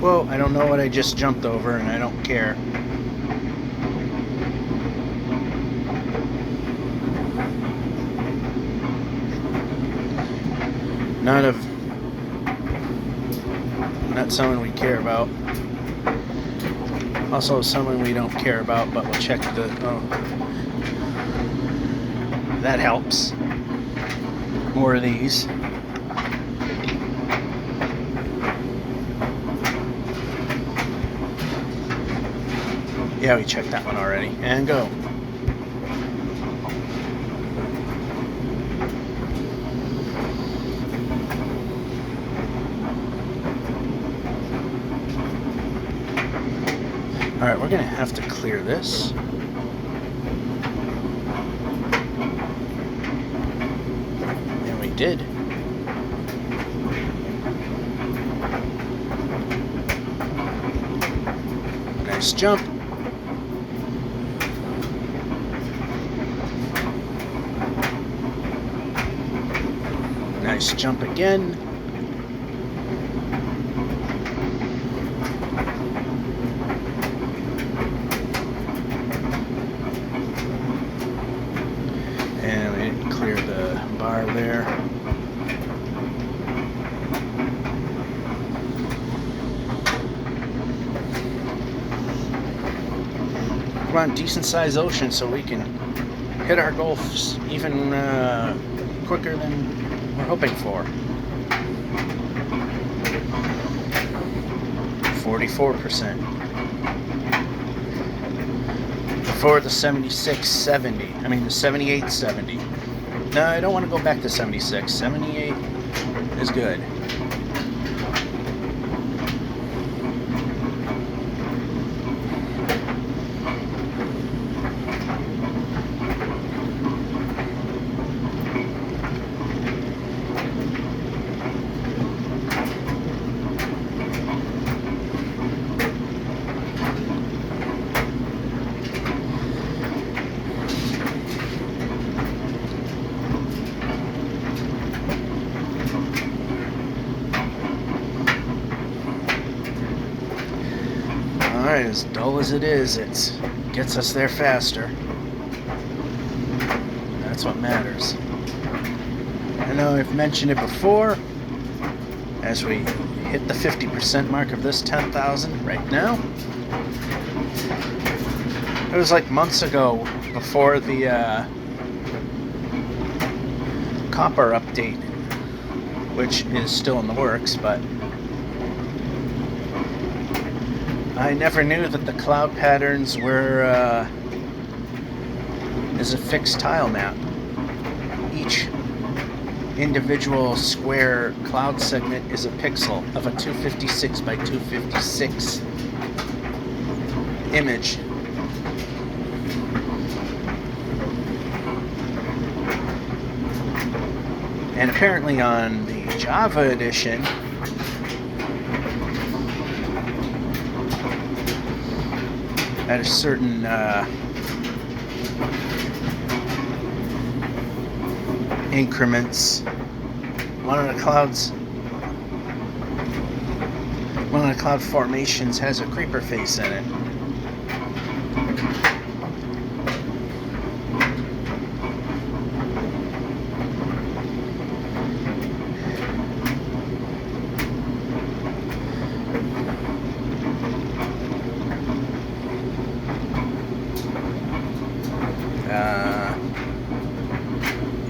Whoa, I don't know what I just jumped over, and I don't care. Not someone we care about. Also someone we don't care about, but we'll check the... Oh. That helps. More of these. Yeah, we checked that one already. And go. Alright, we're going to have to clear this. Did. Nice jump. Nice jump again. And we didn't clear the bar there. We're on decent sized ocean, so we can hit our goals even quicker than we're hoping for. 44%. Before the 7670. I mean the 7870. No, I don't want to go back to 76. 78 is good. Alright, as dull as it is, it gets us there faster. That's what matters. I know I've mentioned it before, as we hit the 50% mark of this 10,000 right now. It was like months ago, before the copper update, which is still in the works, but I never knew that the cloud patterns were is a fixed tile map. Each individual square cloud segment is a pixel of a 256 by 256 image. And apparently on the Java edition, at a certain increments, one of the cloud formations has a creeper face in it.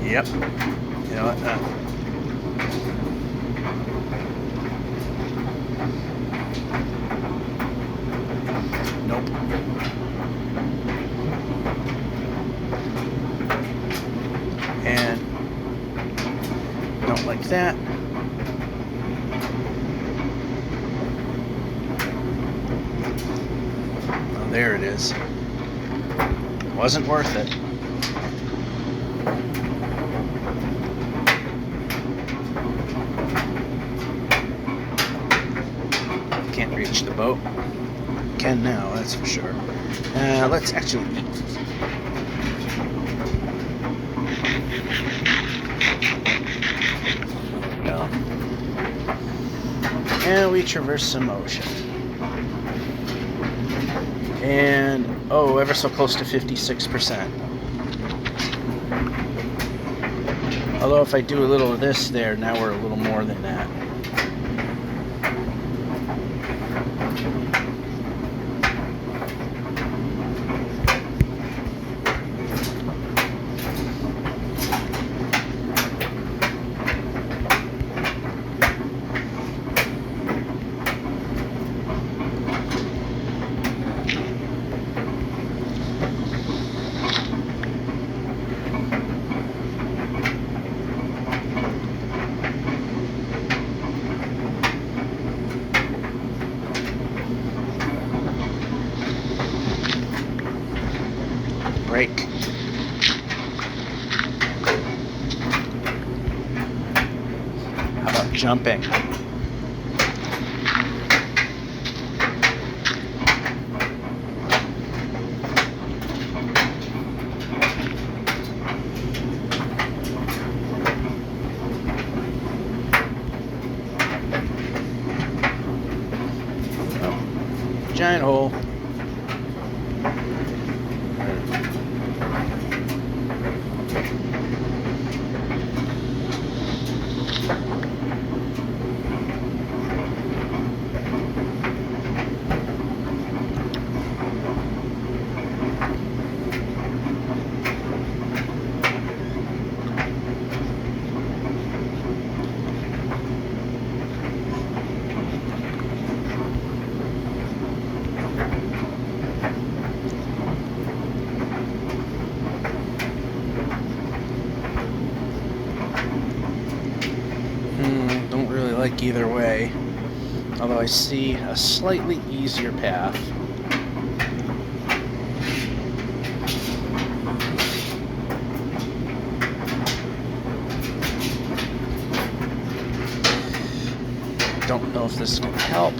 Yep. You know what? Nope. And don't like that. Oh, there it is. Wasn't worth it. Can't reach the boat. Can now, that's for sure. Let's actually eat. Go. And we traverse some ocean. And, oh, ever so close to 56%. Although if I do a little of this there, now we're a little more than that. Break. How about jumping? Oh, giant hole. Don't really like either way, although I see a slightly easier path. Don't know if this is going to help.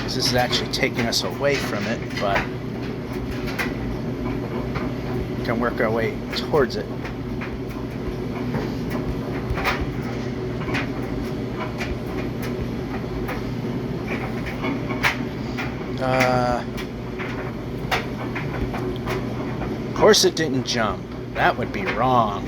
This is actually taking us away from it, but can work our way towards it. Of course it didn't jump. That would be wrong.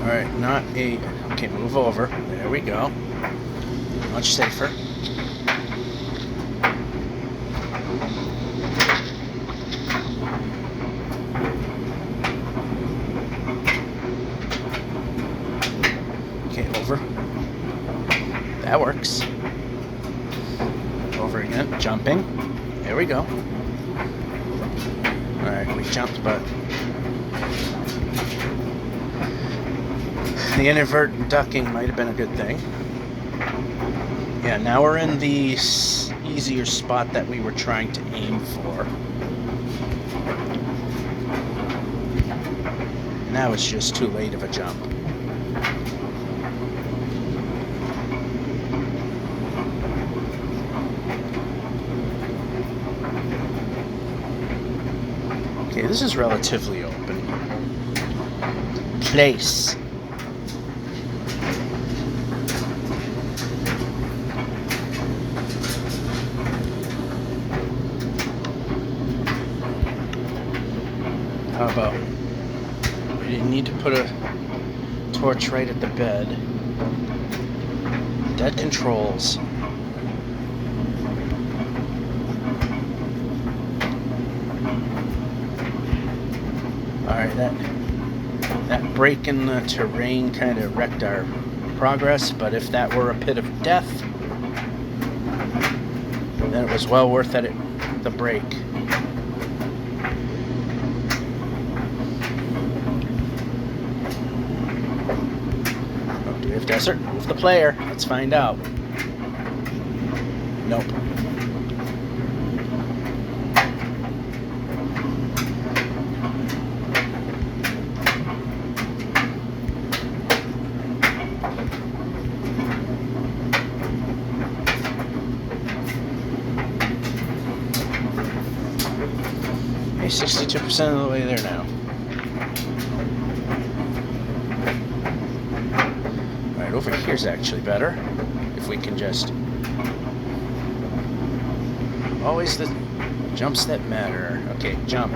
Alright, not a... Okay, move over. There we go. Much safer. Okay, over. That works. Over again. Jumping. There we go. Alright, we jumped, but... the inadvertent ducking might have been a good thing. Yeah, now we're in the easier spot that we were trying to aim for. Now it's just too late of a jump. Okay, this is relatively open. Place. How about, we didn't need to put a torch right at the bed. Dead controls. Alright, that break in the terrain kind of wrecked our progress, but if that were a pit of death, then it was well worth it, the break. Desert, move the player. Let's find out. Nope. Okay, 62% of the way there now. Over here's actually better. If we can just... always the jumps that matter. Okay, jump.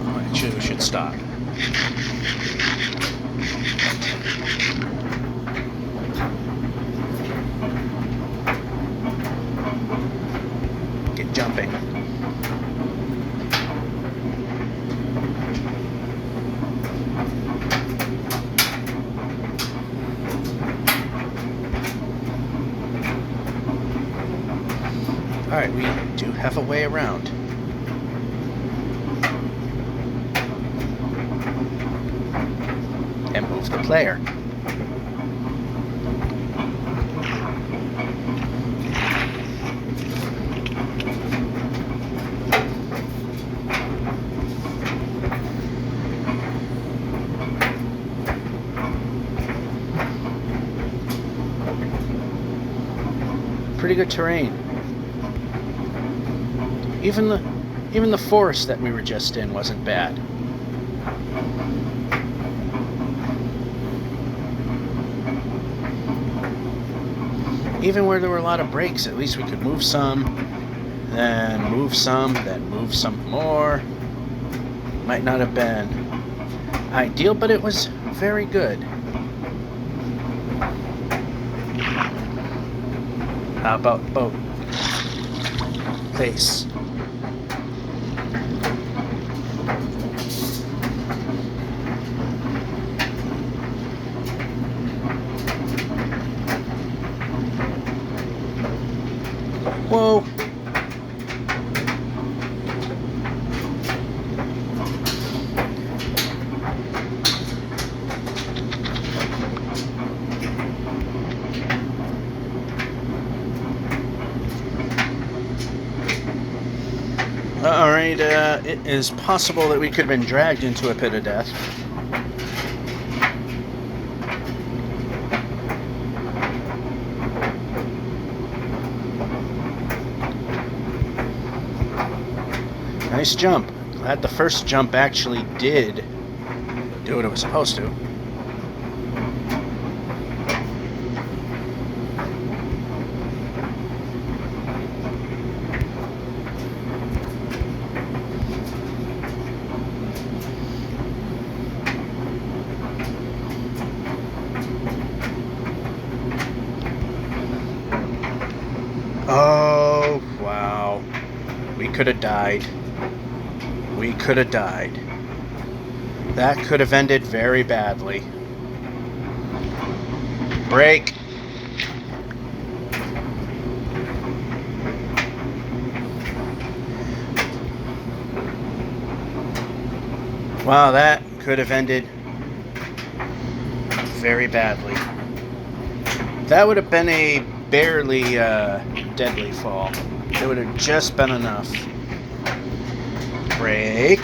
Oh, actually, we should stop. Jumping. Alright, we do have a way around. And move the player. Pretty good terrain. Even the forest that we were just in wasn't bad. Even where there were a lot of breaks, at least we could move some, then move some, then move some more. Might not have been ideal, but it was very good. How about boat? Place. Whoa! Alright, it is possible that we could have been dragged into a pit of death. Nice jump. Glad the first jump actually did do what it was supposed to. Oh, wow. We could have died. We could have died. That could have ended very badly. Brake. Wow, that could have ended very badly. That would have been a barely deadly fall. It would have just been enough. Brake.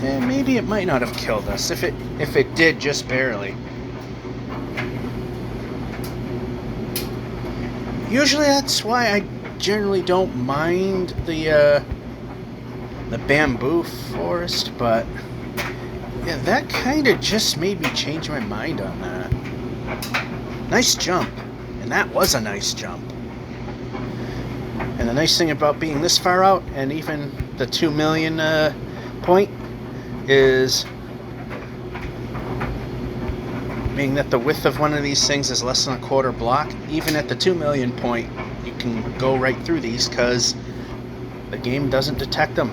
And maybe it might not have killed us if it did just barely. Usually that's why I generally don't mind the bamboo forest, but yeah, that kind of just made me change my mind on that. Nice jump, and that was a nice jump. And the nice thing about being this far out, and even the 2 million point, is being that the width of one of these things is less than a quarter block. Even at the 2 million point, you can go right through these because the game doesn't detect them.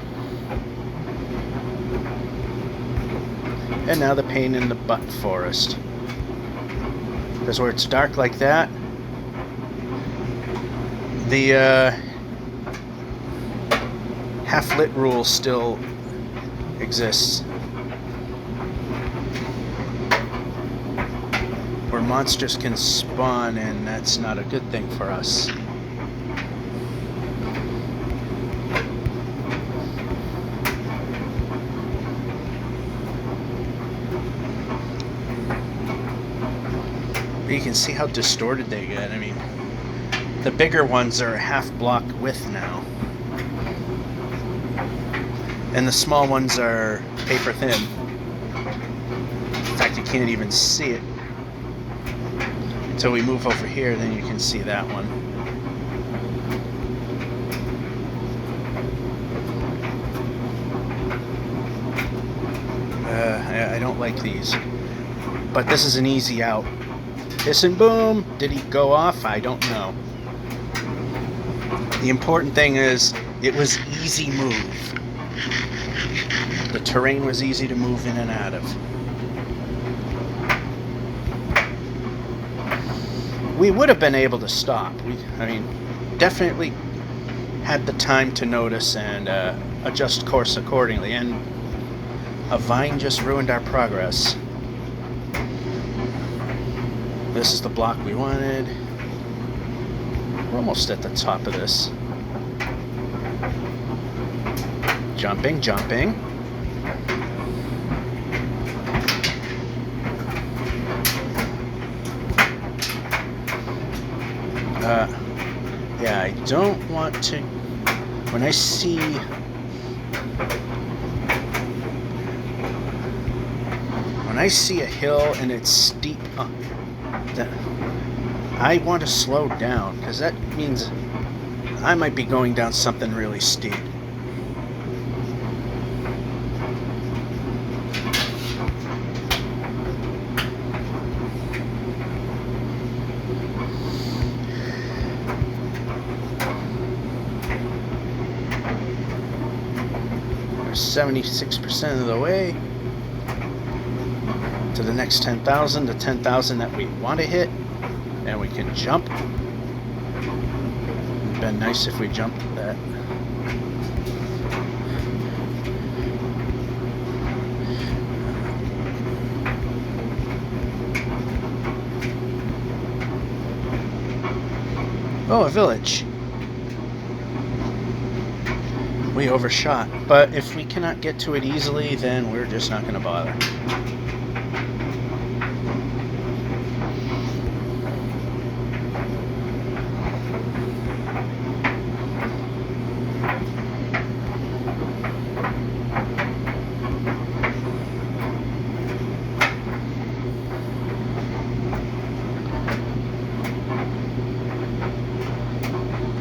And now the pain in the butt forest. Because where it's dark like that, the half-lit rule still exists. Where monsters can spawn, and that's not a good thing for us. But you can see how distorted they get. I mean, the bigger ones are a half block width now. And the small ones are paper thin. In fact, you can't even see it. Until we move over here, then you can see that one. I don't like these. But this is an easy out. Hiss and boom! Did he go off? I don't know. The important thing is, it was easy move. The terrain was easy to move in and out of. We would have been able to stop. Definitely had the time to notice and adjust course accordingly. And a vine just ruined our progress. This is the block we wanted. We're almost at the top of this. Jumping, jumping. Yeah, I don't want to. When I see a hill and it's steep, I want to slow down, because that means I might be going down something really steep. 76% of the way to the next 10,000, the 10,000 that we want to hit, and we can jump. It'd been nice if we jumped that. Oh, a village. We overshot, but if we cannot get to it easily, then we're just not going to bother.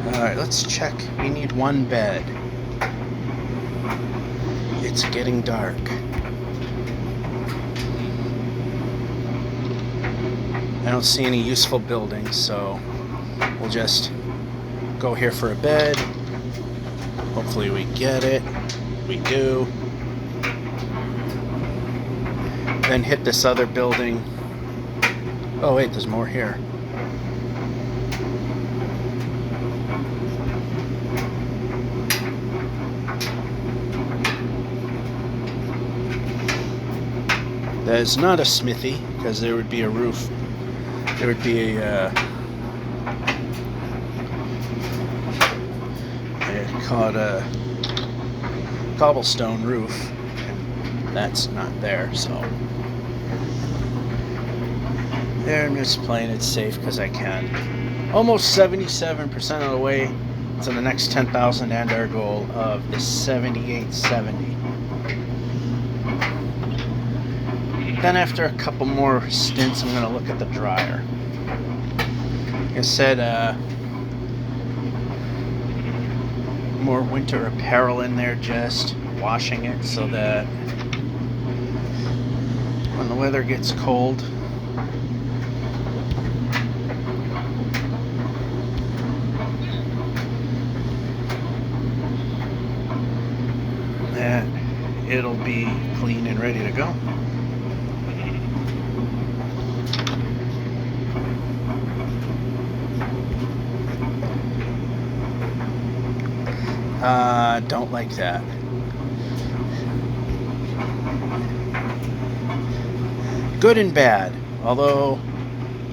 Alright, let's check. We need one bed. It's getting dark. I don't see any useful buildings, so we'll just go here for a bed. Hopefully we get it. We do. Then hit this other building. Oh wait, there's more here. That is not a smithy, because there would be a roof. There would be a called a cobblestone roof. That's not there, so there. I'm just playing it safe because I can. Almost 77% of the way to the next 10,000 and our goal of the 7870. Then after a couple more stints, I'm going to look at the dryer. Like I said, more winter apparel in there, just washing it so that when the weather gets cold, that it'll be clean and ready to go. Don't like that. Good and bad. Although,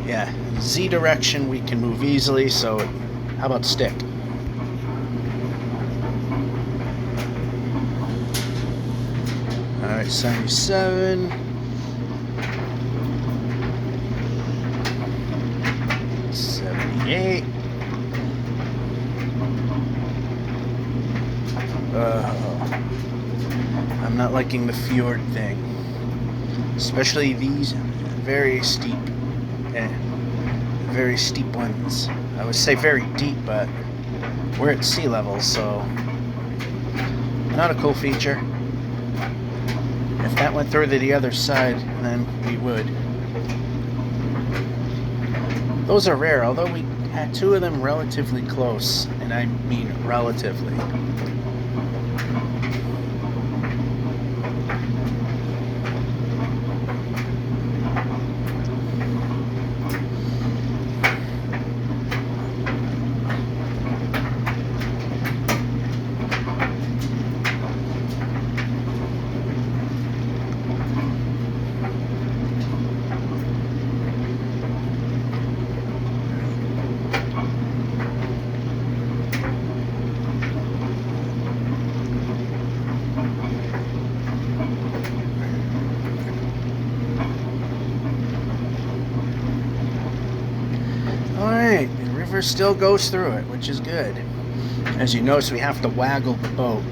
yeah, Z direction we can move easily, so how about stick? Alright, 77. '78. I'm not liking the fjord thing, especially these very steep ones. I would say very deep, but we're at sea level, so not a cool feature. If that went through to the other side, then we would. Those are rare, although we had two of them relatively close, and I mean relatively. Still goes through it, which is good. As you notice, we have to waggle the boat,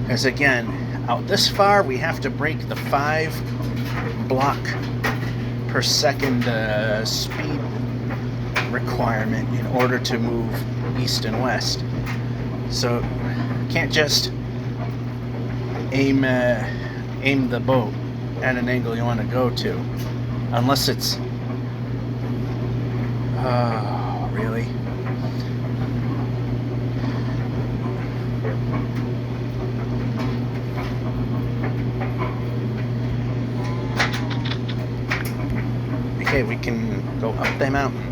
because again, out this far we have to break the 5 block per second speed requirement in order to move east and west. So you can't just aim the boat at an angle you want to go to, unless it's really? Okay, we can go up the mountain.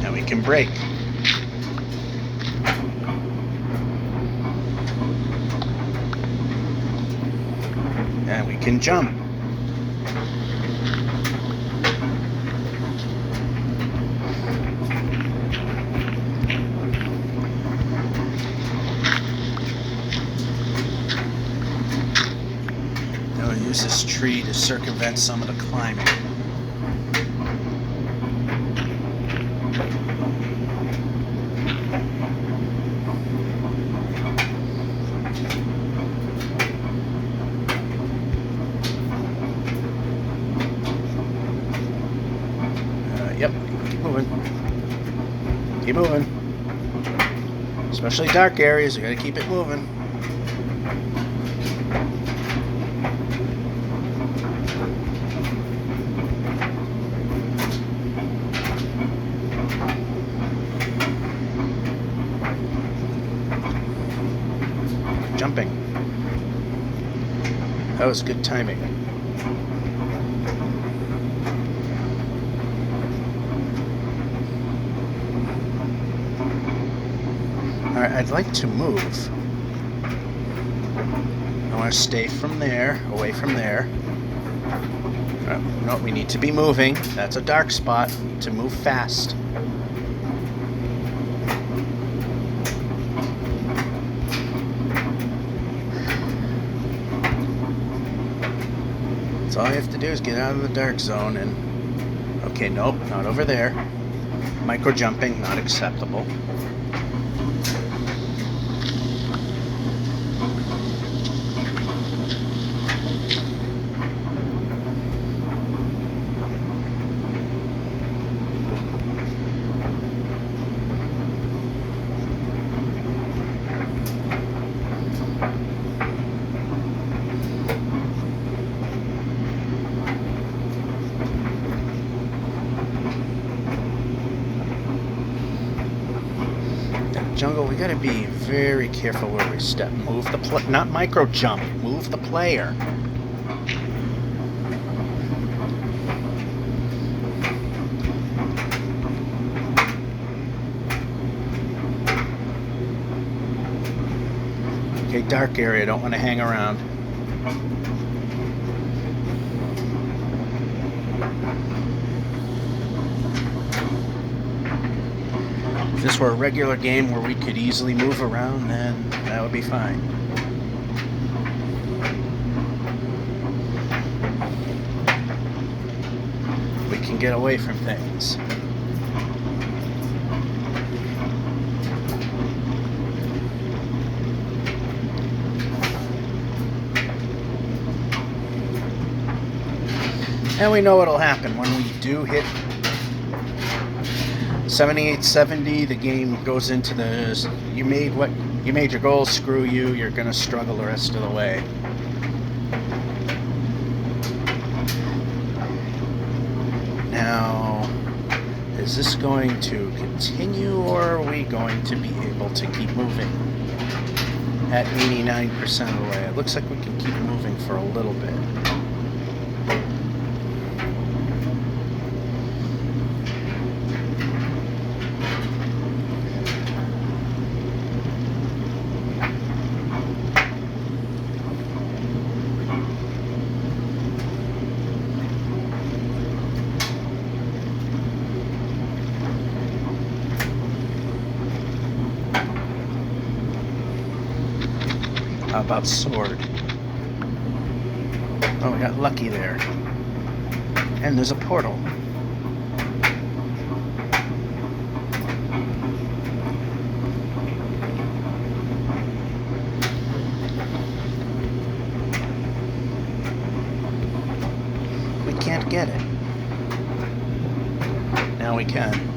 Now we can brake. And we can jump. Now we'll use this tree to circumvent some of the climbing. Yep, keep moving. Keep moving. Especially dark areas, you gotta keep it moving. Jumping. That was good timing. Alright, I'd like to move. I want to stay from there, away from there. No, we need to be moving. That's a dark spot. We need to move fast. So all I have to do is get out of the dark zone and... Okay, nope, not over there. Micro jumping, not acceptable. Jungle, we gotta be very careful where we step. Move the not micro jump. Move the player. Okay, dark area. Don't want to hang around. If this were a regular game where we could easily move around, then that would be fine. We can get away from things. And we know what'll happen when we do hit 7870. The game goes into the you made your goal, screw you, you're gonna struggle the rest of the way. Now, is this going to continue, or are we going to be able to keep moving at 89% of the way? It looks like we can keep moving for a little bit. How about sword? Oh, we got lucky there. And there's a portal. We can't get it. Now we can.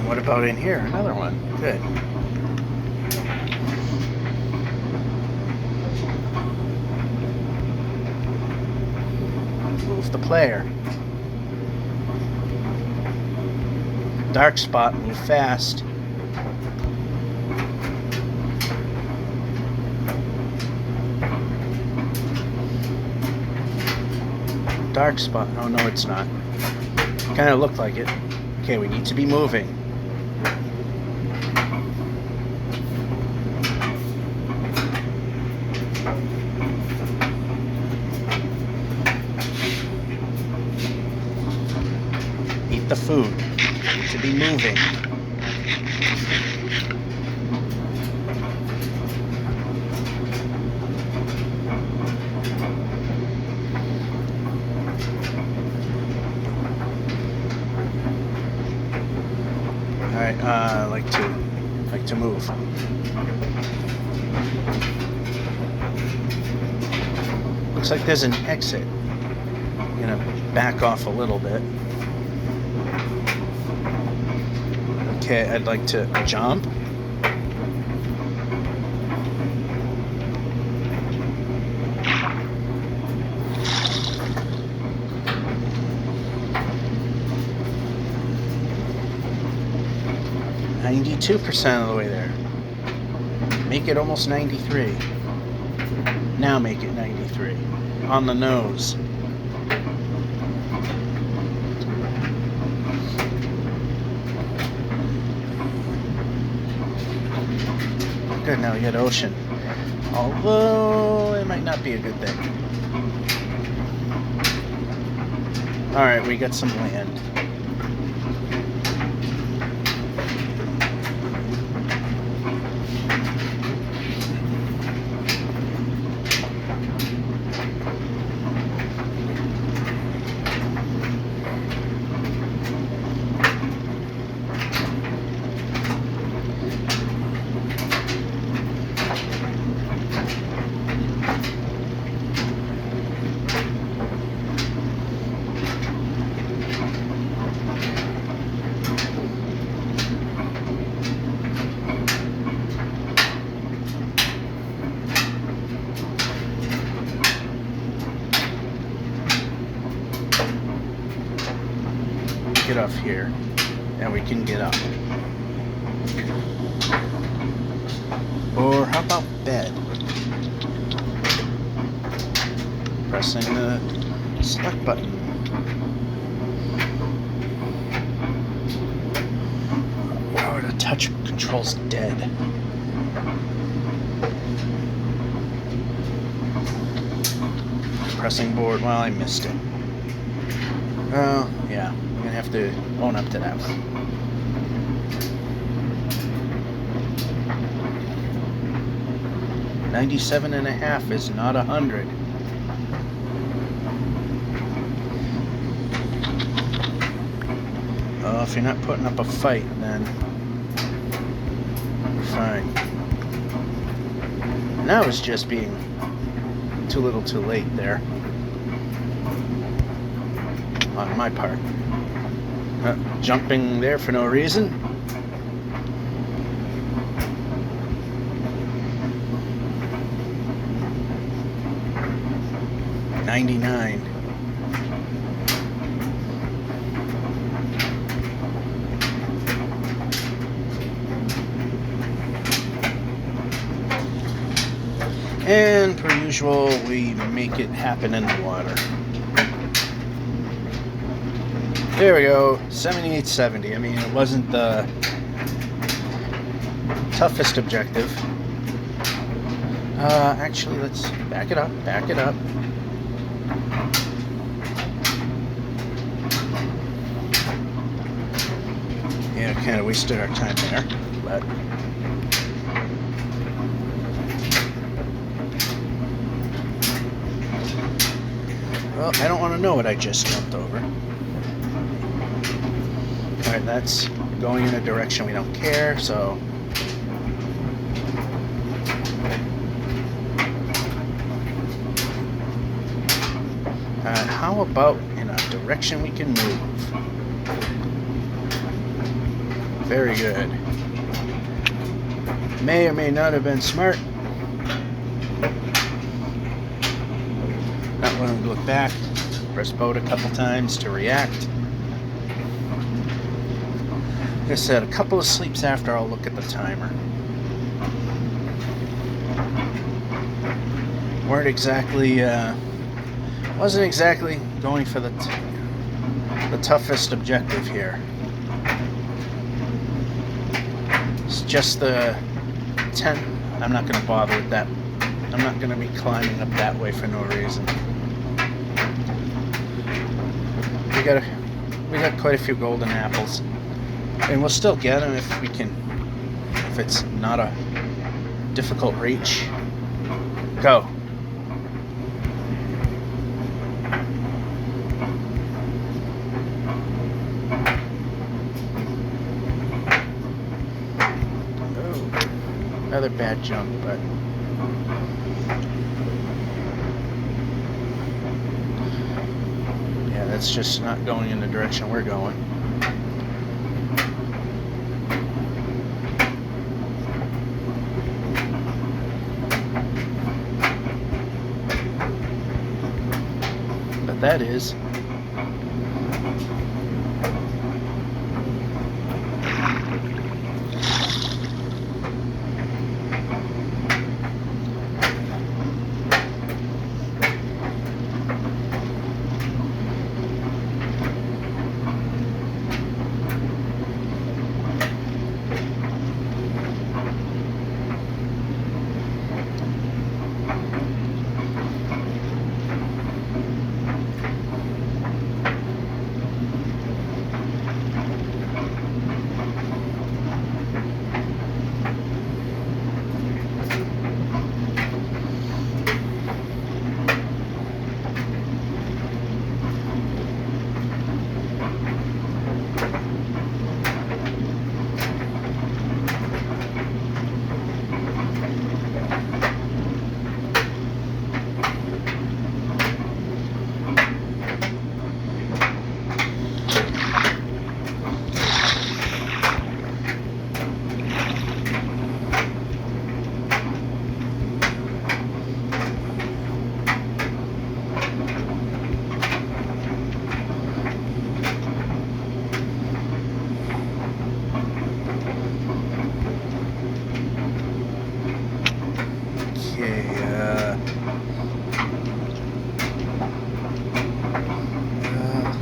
What about in here? Another one. Good. move the player. Dark spot, move fast. Dark spot. Oh, no, it's not. Kind of looked like it. Okay, we need to be moving. Eat the food. Need to be moving. Alright, like to move. Looks like there's an exit. I'm gonna back off a little bit. Okay, I'd like to jump. %of the way there. Make it almost 93. Now make it 93. On the nose. Good, now we got ocean. Although, it might not be a good thing. Alright, we got some land. Get off here, and we can get up. Or how about bed? Pressing the select button. Oh, the touch control's dead. Pressing board, well, I missed it. Oh, yeah. Have to own up to that one. $97.5 is not 100. Oh, if you're not putting up a fight, then you're fine. Now it's just being too little too late there on my part. Jumping there for no reason. $99. And per usual, we make it happen in the water. There we go, 7870. I mean, it wasn't the toughest objective. Actually, let's back it up, Yeah, kind of wasted our time there, but... Well, I don't want to know what I just jumped over. Alright, that's going in a direction we don't care, so... How about in a direction we can move? Very good. May or may not have been smart. Not willing to look back. Press boat a couple times to react. Like I said, a couple of sleeps after I'll look at the timer. Wasn't exactly going for the toughest objective here. It's just the 10. I'm not going to bother with that. I'm not going to be climbing up that way for no reason. We got quite a few golden apples, and we'll still get them if it's not a difficult reach. Go. Another bad jump, but yeah, that's just not going in the direction we're going. But that is.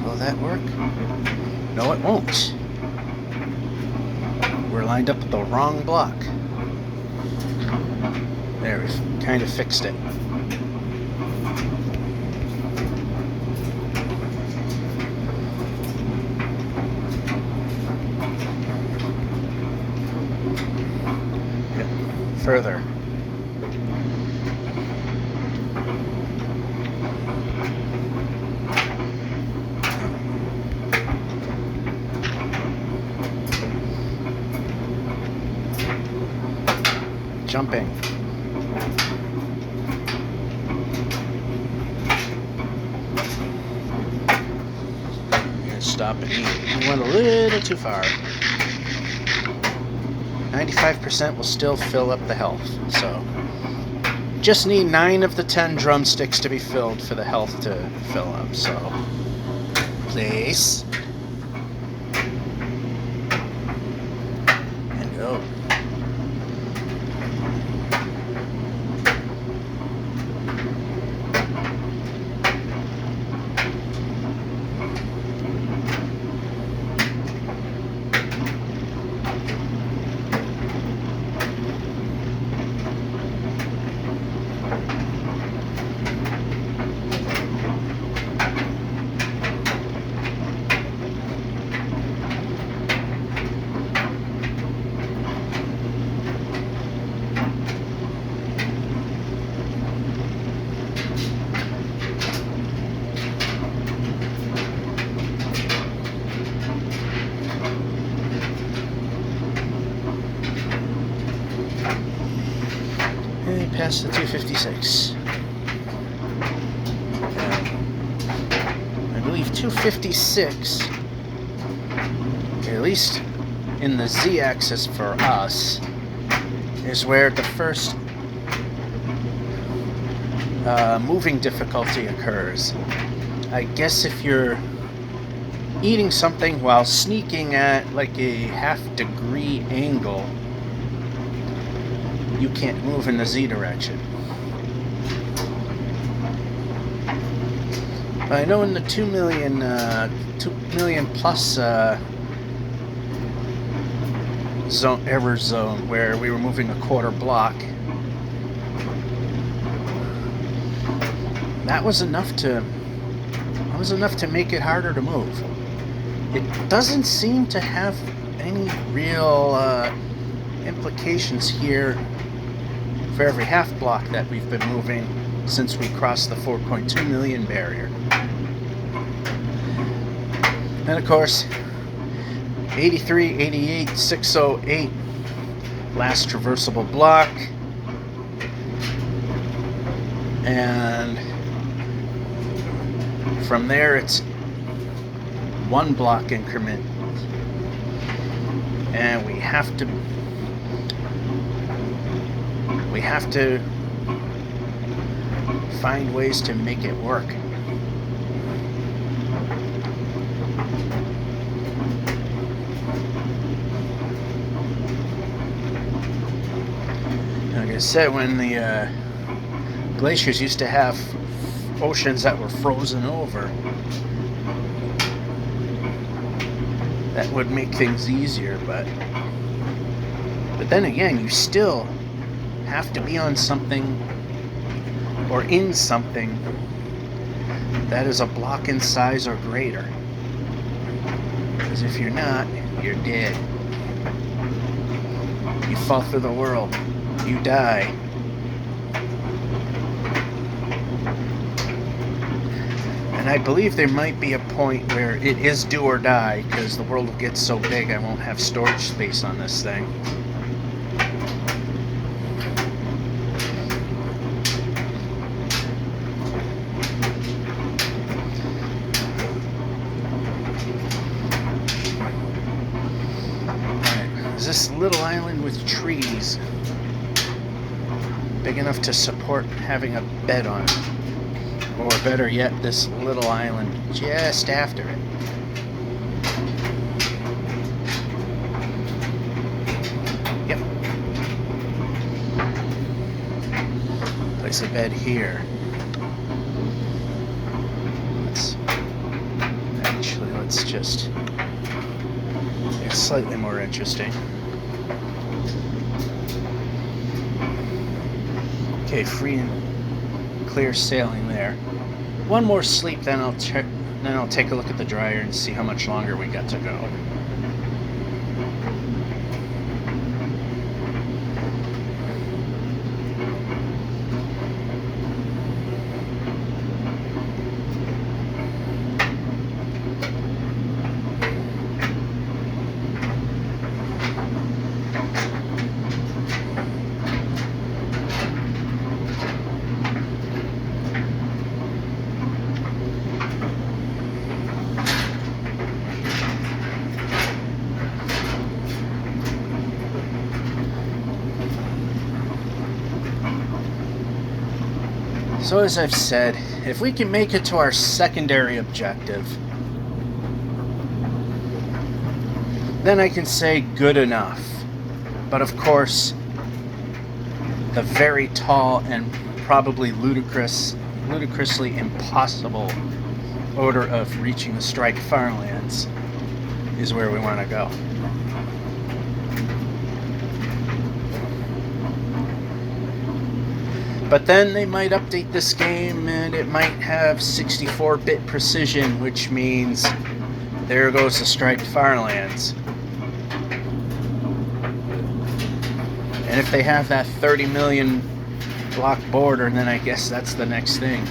Will that work? No, it won't. We're lined up with the wrong block. There, we've kind of fixed it. Yep. Further. Jumping. I'm gonna stop and eat. We went a little too far. 95% will still fill up the health, so just need 9 of the 10 drumsticks to be filled for the health to fill up, so place and go. Past the 256. I believe 256, at least in the z-axis for us, is where the first moving difficulty occurs. I guess if you're eating something while sneaking at like a half-degree angle, you can't move in the Z direction. But I know in the 2 million plus error zone where we were moving a quarter block, that was enough to make it harder to move. It doesn't seem to have any real implications here for every half block that we've been moving since we crossed the 4.2 million barrier. And of course, 83, 88, 608, last traversable block, and from there it's 1 block increment, and we have to find ways to make it work. Like I said, when the glaciers used to have oceans that were frozen over, that would make things easier, but then again, you still have to be on something or in something that is a block in size or greater, because if you're not, you're dead. You fall through the world, you die. And I believe there might be a point where it is do or die, because the world will get so big I won't have storage space on this thing. Alright, is this little island with trees big enough to support having a bed on it? Or better yet, this little island just after it. Yep. Place a bed here. Let's just... It's slightly more interesting. Okay, free and clear sailing there. One more sleep, then I'll take a look at the dryer and see how much longer we got to go. So as I've said, if we can make it to our secondary objective, then I can say good enough. But of course, the very tall and probably ludicrously impossible order of reaching the striped farlands is where we want to go. But then they might update this game and it might have 64-bit precision, which means there goes the striped farlands. And if they have that 30 million block border, then I guess that's the next thing.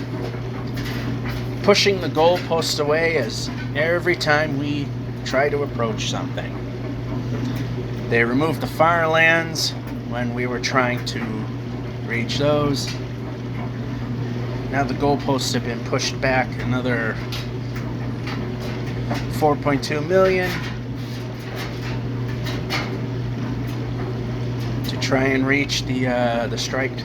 Pushing the goalposts away as every time we try to approach something. They removed the farlands when we were trying to reach those. Now the goalposts have been pushed back another 4.2 million to try and reach the striped.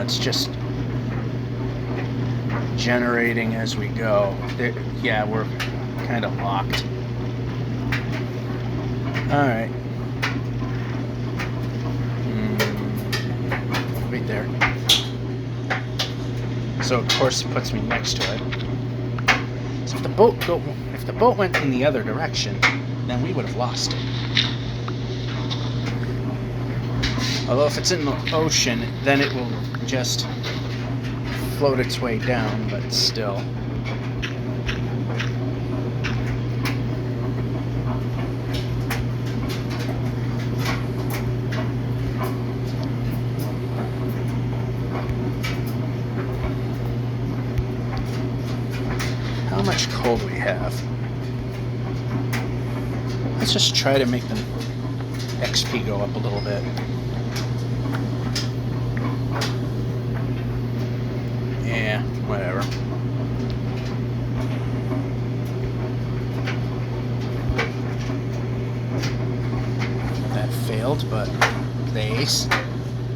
It's just generating as we go. Yeah, we're kind of locked. Alright. Wait there. So of course it puts me next to it. So if the boat went in the other direction, then we would have lost it. Although if it's in the ocean, then it will just float its way down, but still. How much coal do we have? Let's just try to make the XP go up a little bit. Yeah, whatever. That failed, but the ace.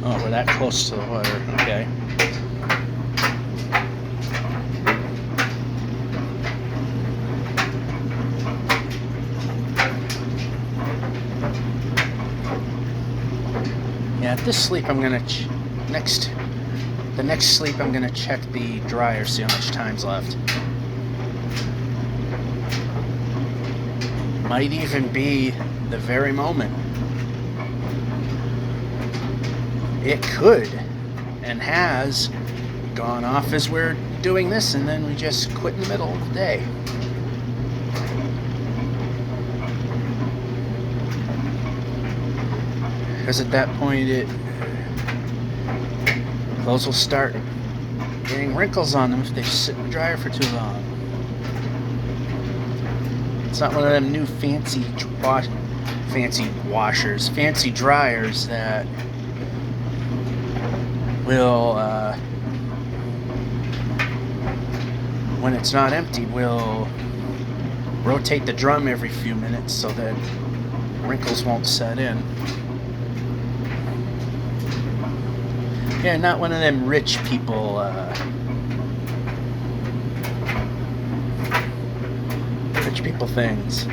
Oh, we're that close to the water. Okay. Yeah, at this sleep I'm gonna the next sleep I'm gonna check the dryer, see how much time's left. Might even be the very moment. It could and has gone off as we're doing this, and then we just quit in the middle of the day. Because at that point clothes will start getting wrinkles on them if they sit in the dryer for too long. It's not one of them new fancy dryers that will, when it's not empty, will rotate the drum every few minutes so that wrinkles won't set in. Yeah, not one of them rich people, things.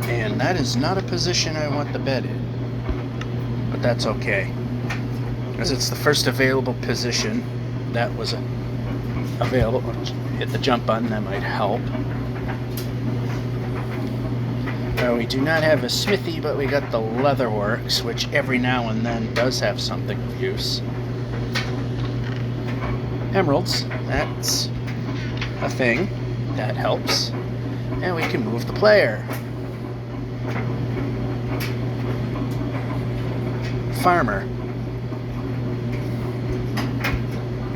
And that is not a position I want the bed in. But that's okay. As it's the first available position that was available. Hit the jump button, that might help. We do not have a smithy, but we got the leatherworks, which every now and then does have something of use. Emeralds, that's a thing. That helps. And we can move the player. Farmer.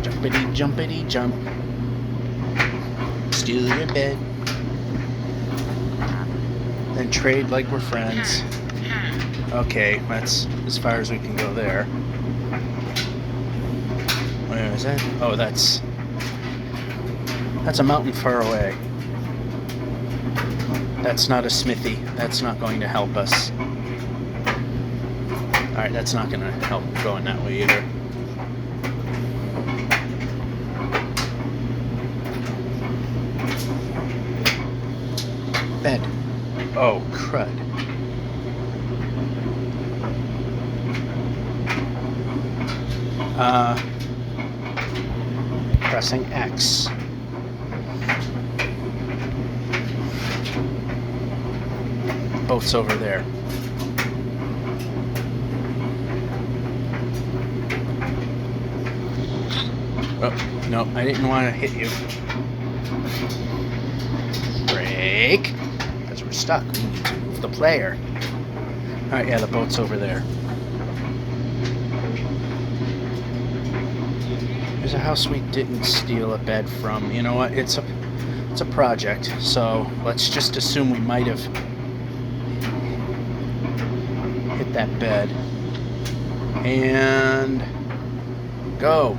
Jumpity, jumpity, jump. Steal your bed. Then trade like we're friends. Okay, that's as far as we can go there. Where is that? Oh, that's a mountain far away. That's not a smithy. That's not going to help us. Alright, that's not going to help going that way either. Bed. Oh, crud. Pressing X. Boat's over there. Oh, no, I didn't want to hit you. Break. Because we're stuck. We need to move the player. Alright, yeah, the boat's over there. There's a house we didn't steal a bed from. You know what? It's a project, so let's just assume we might have hit that bed. And go.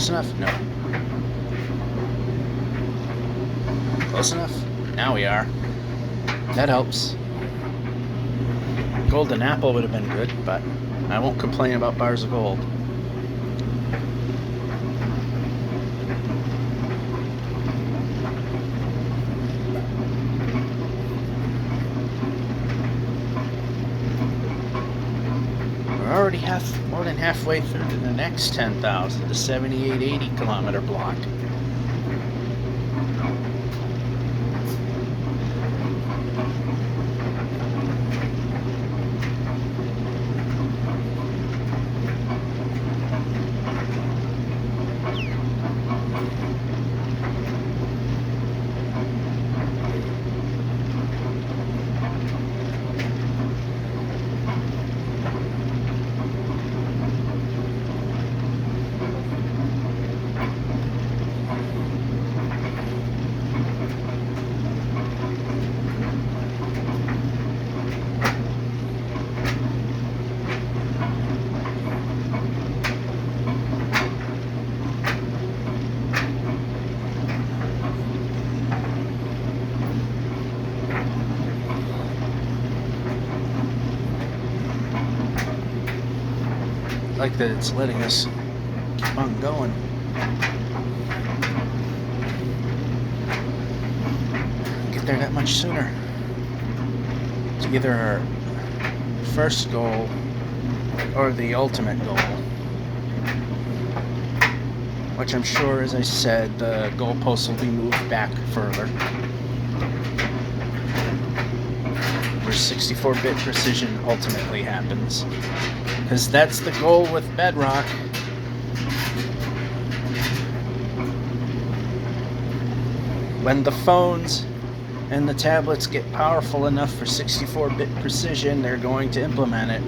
Close enough? No. Close enough? Now we are. That helps. Golden apple would have been good, but I won't complain about bars of gold. We're already more than halfway through to the next 10,000, the 7880 kilometer block. Like that it's letting us keep on going. Get there that much sooner. It's either our first goal or the ultimate goal. Which I'm sure, as I said, the goalposts will be moved back further. Where 64-bit precision ultimately happens. Because that's the goal with Bedrock. When the phones and the tablets get powerful enough for 64-bit precision, they're going to implement it.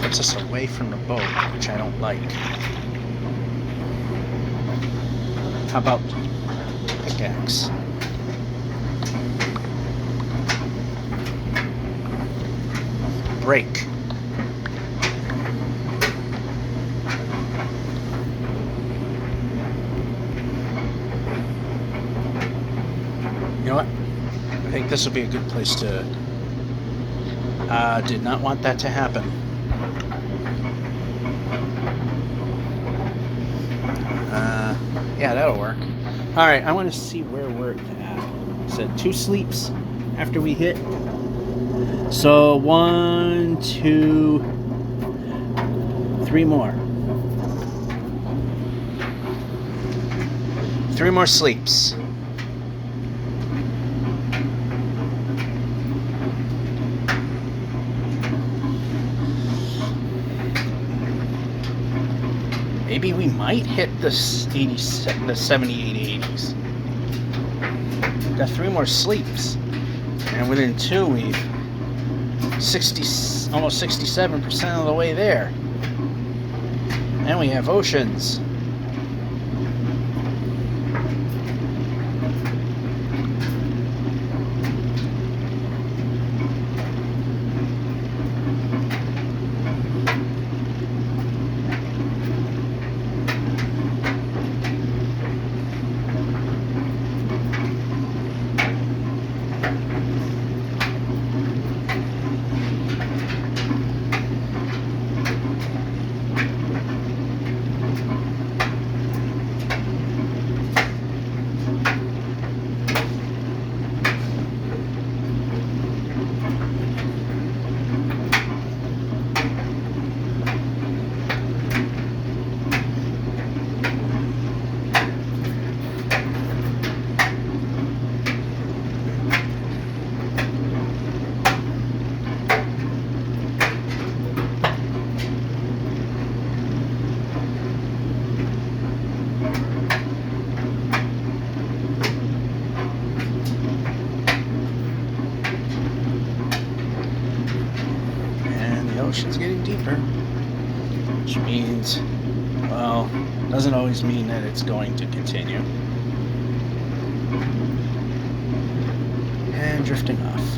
Puts us away from the boat, which I don't like. How about pickaxe? Break. You know what? I think this will be a good place to... did not want that to happen. Yeah, that'll work. Alright, I want to see where we're at. Said 2 sleeps after we hit. So 1, 2, 3 more. 3 more sleeps. Maybe we might hit the 7880s. Got 3 more sleeps, and within 2 we've almost 67% of the way there. And we have oceans. which means, well, doesn't always mean that it's going to continue. And drifting off.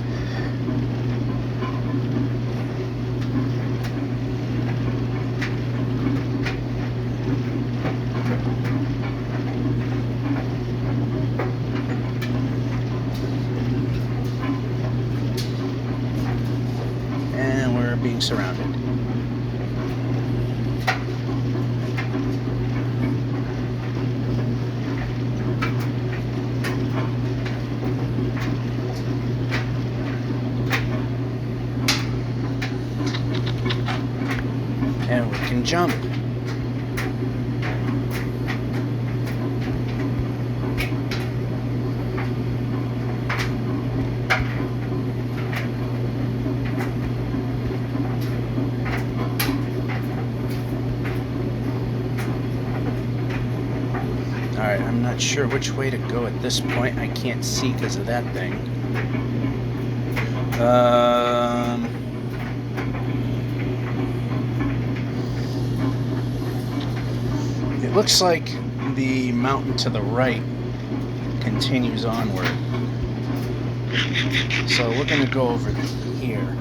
And we're being surrounded. And we can jump. Alright, I'm not sure which way to go at this point. I can't see because of that thing. It looks like the mountain to the right continues onward. So we're going to go over here.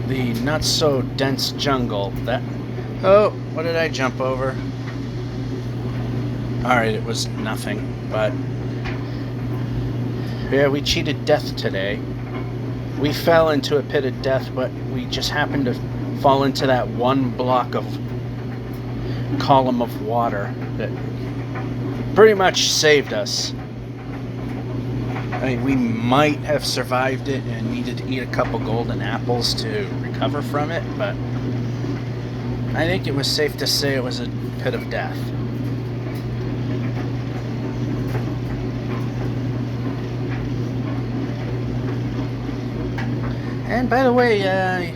The not so dense jungle. That, oh, what did I jump over? Alright, it was nothing, but yeah, we cheated death today. We fell into a pit of death, but we just happened to fall into that one block of column of water that pretty much saved us. I mean, we might have survived it and needed to eat a couple golden apples to recover from it, but I think it was safe to say it was a pit of death. And by the way, yeah,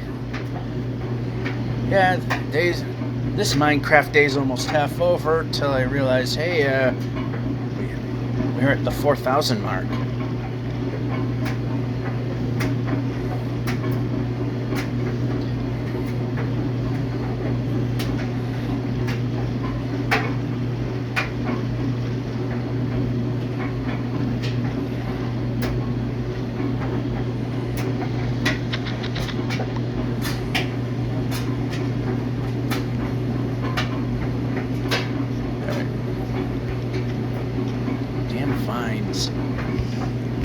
this Minecraft day's almost half over till I realized, hey, we're at the 4,000 mark.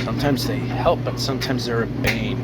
Sometimes they help, but sometimes they're a bane.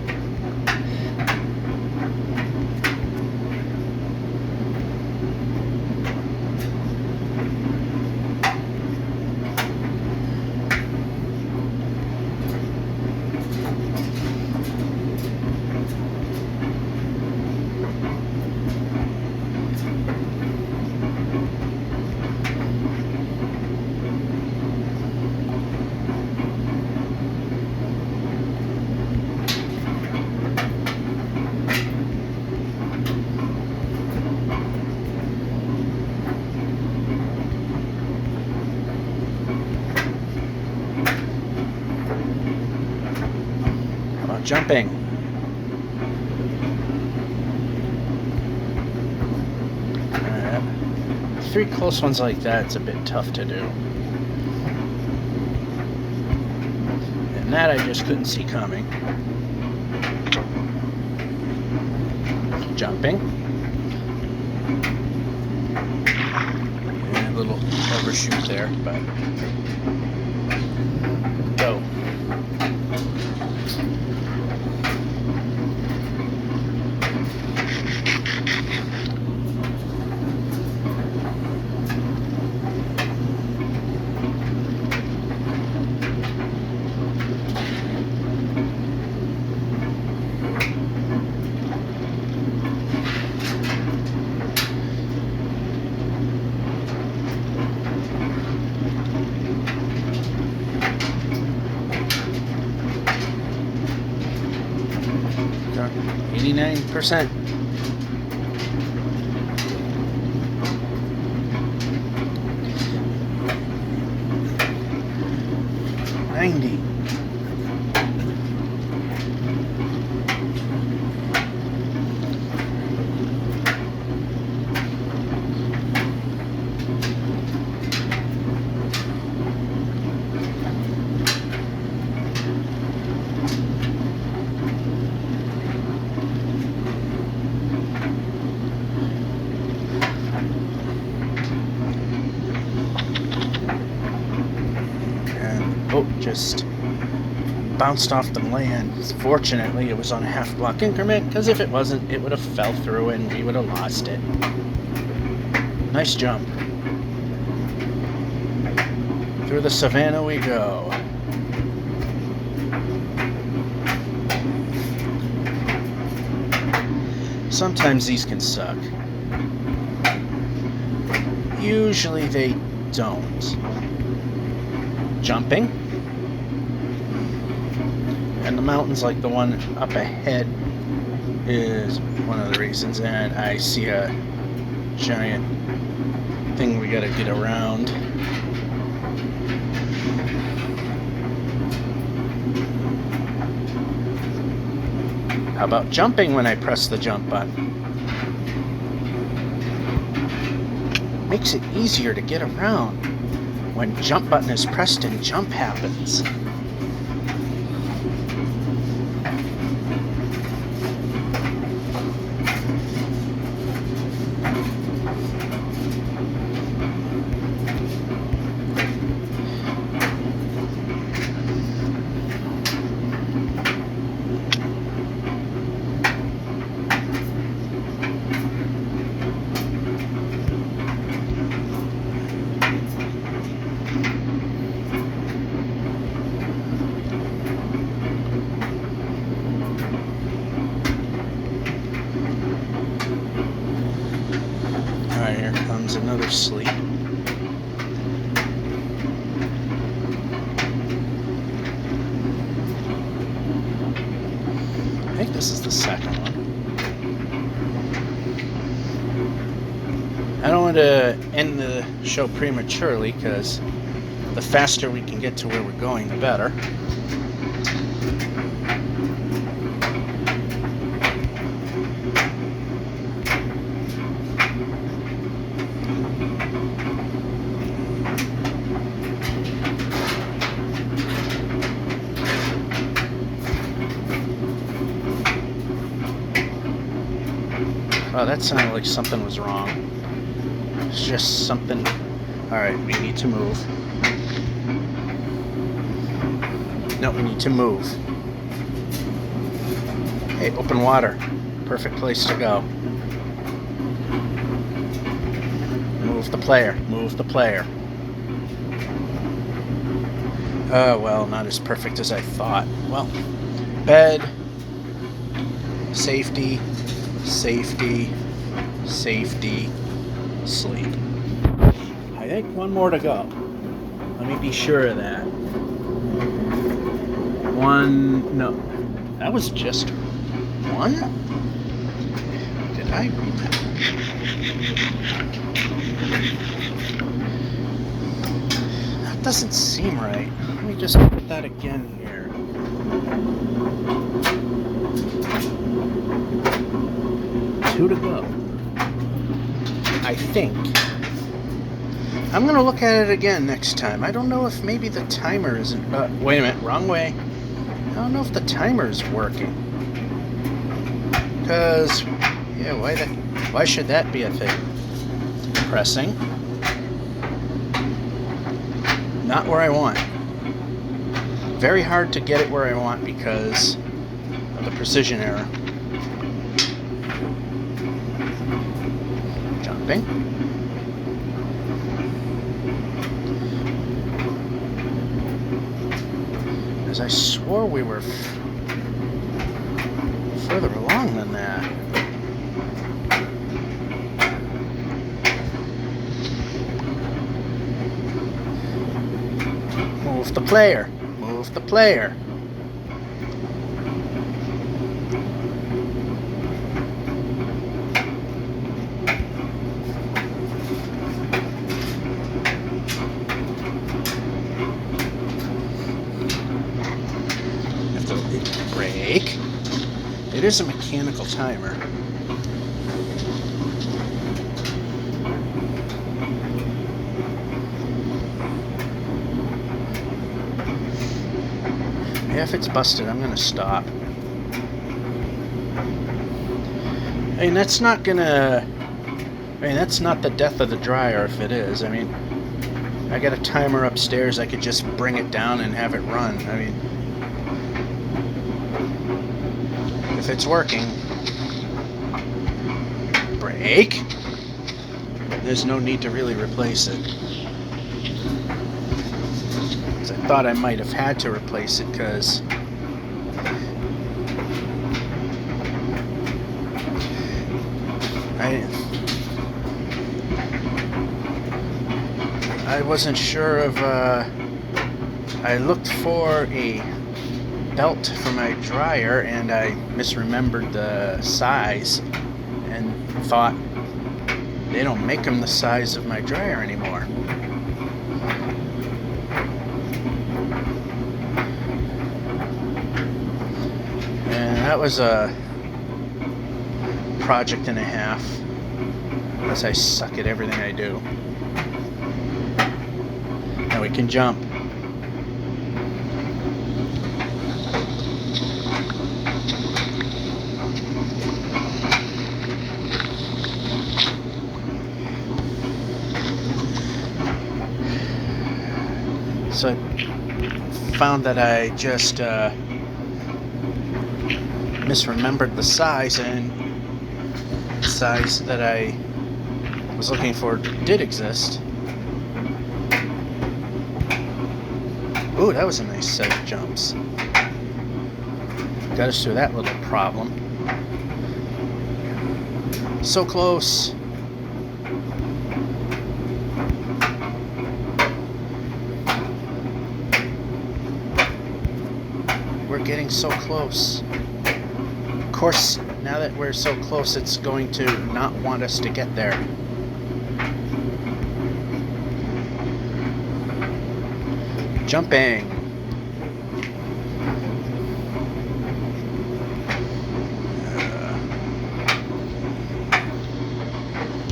Jumping. Three close ones like that, it's a bit tough to do. And that I just couldn't see coming. Jumping. And a little overshoot there, but go. 89%. Just bounced off the land. Fortunately, it was on a half block increment, because if it wasn't, it would have fell through and we would have lost it. Nice jump. Through the savannah we go. Sometimes these can suck. Usually they don't. Jumping. And the mountains like the one up ahead is one of the reasons. And I see a giant thing we gotta get around. How about jumping when I press the jump button? Makes it easier to get around when jump button is pressed and jump happens. Here comes another sleep. I think this is the second one. I don't want to end the show prematurely, because the faster we can get to where we're going, the better. Oh, that sounded like something was wrong. It's just something. Alright, we need to move. No, we need to move. Hey, open water. Perfect place to go. Move the player. Move the player. Well, not as perfect as I thought. Well, bed. Safety. Safety, safety, sleep. I think one more to go. Let me be sure of that. One, no, that was just one? Did I read that? That doesn't seem right. Let me just put that again here. Two to go. I think. I'm going to look at it again next time. I don't know if maybe the timer isn't... wait a minute, wrong way. I don't know if the timer is working. Because, yeah, why should that be a thing? Pressing. Not where I want. Very hard to get it where I want because of the precision error. Jumping. As I swore we were further along than that. Move the player. Move the player. brake. It is a mechanical timer. Yeah, if it's busted, I'm gonna stop. I mean, that's not gonna... I mean, that's not the death of the dryer if it is. I mean, I got a timer upstairs. I could just bring it down and have it run. I mean, if it's working, brake, there's no need to really replace it. I thought I might have had to replace it because I wasn't sure of, I looked for a belt for my dryer and I misremembered the size and thought they don't make them the size of my dryer anymore. And that was a project and a half, unless I suck at everything I do. Now we can jump. So I found that I just misremembered the size, and the size that I was looking for did exist. Ooh, that was a nice set of jumps. Got us through that little problem. So close. We're getting so close. Of course, now that we're so close, it's going to not want us to get there. Jumping.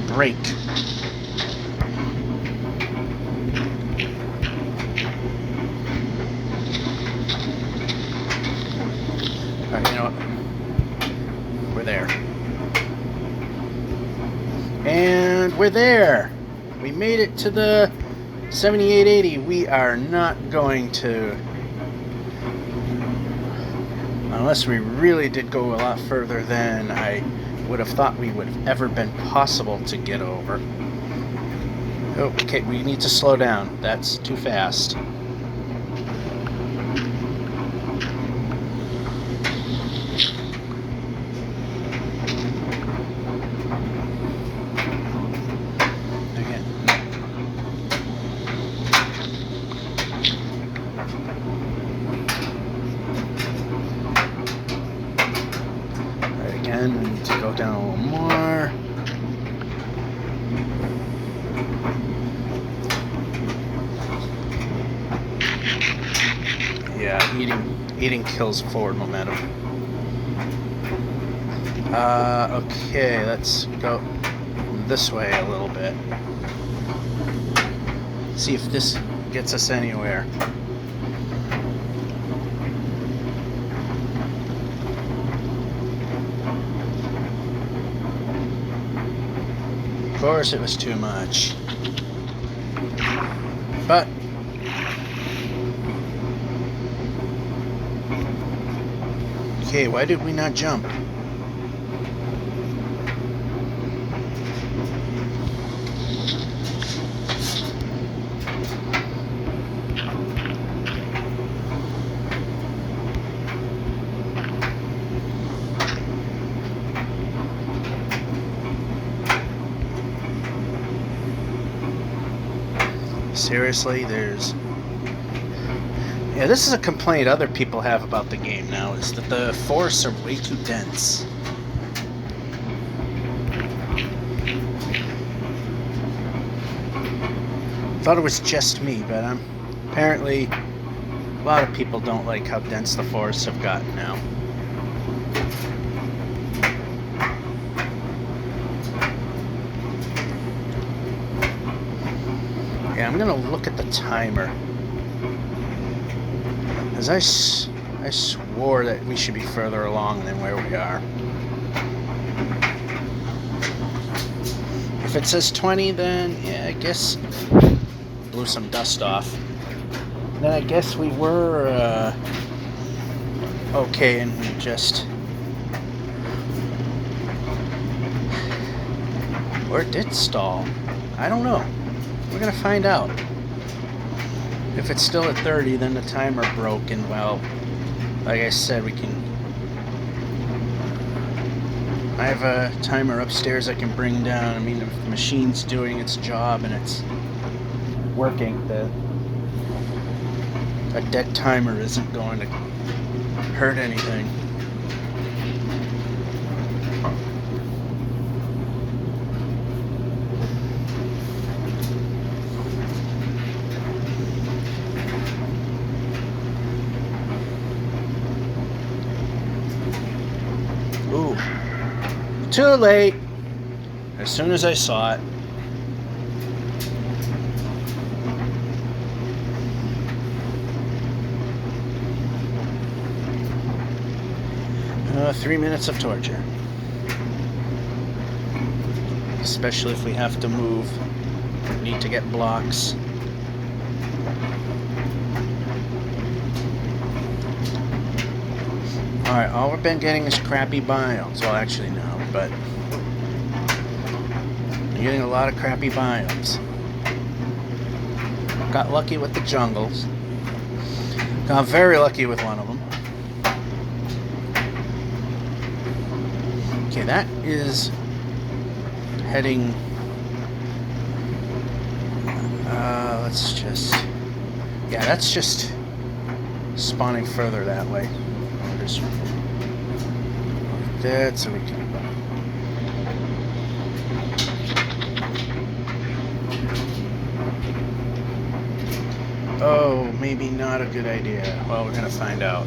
Brake. Alright, you know what? We're there. And we're there! We made it to the 7880. We are not going to, unless we really did go a lot further than I would have thought we would have ever been possible to get over. Okay, we need to slow down. That's too fast. Again, we need to go down a little more. Yeah, eating kills forward momentum. Okay, let's go this way a little bit. See if this gets us anywhere. Of course it was too much. But okay, why did we not jump? Seriously, yeah, this is a complaint other people have about the game now, is that the forests are way too dense. Thought it was just me, but apparently a lot of people don't like how dense the forests have gotten now. Yeah, I'm gonna look at the timer. As I swore that we should be further along than where we are. If it says 20, then yeah, I guess blew some dust off. Then I guess we were okay, and we just, or it did stall. I don't know. We're gonna find out. If it's still at 30, then the timer broke, and well, like I said, we can. I have a timer upstairs I can bring down. I mean, if the machine's doing its job and it's working, a dead timer isn't going to hurt anything. Ooh. Too late. As soon as I saw it. 3 minutes of torture. Especially if we have to move. Need to get blocks. Alright, all we've been getting is crappy biomes. Well, actually no, but we're getting a lot of crappy biomes. Got lucky with the jungles. Got very lucky with one of them. Okay, that is heading... let's just... Yeah, that's just spawning further that way. Just like that, so we can... Oh, maybe not a good idea. Well, we're gonna find out.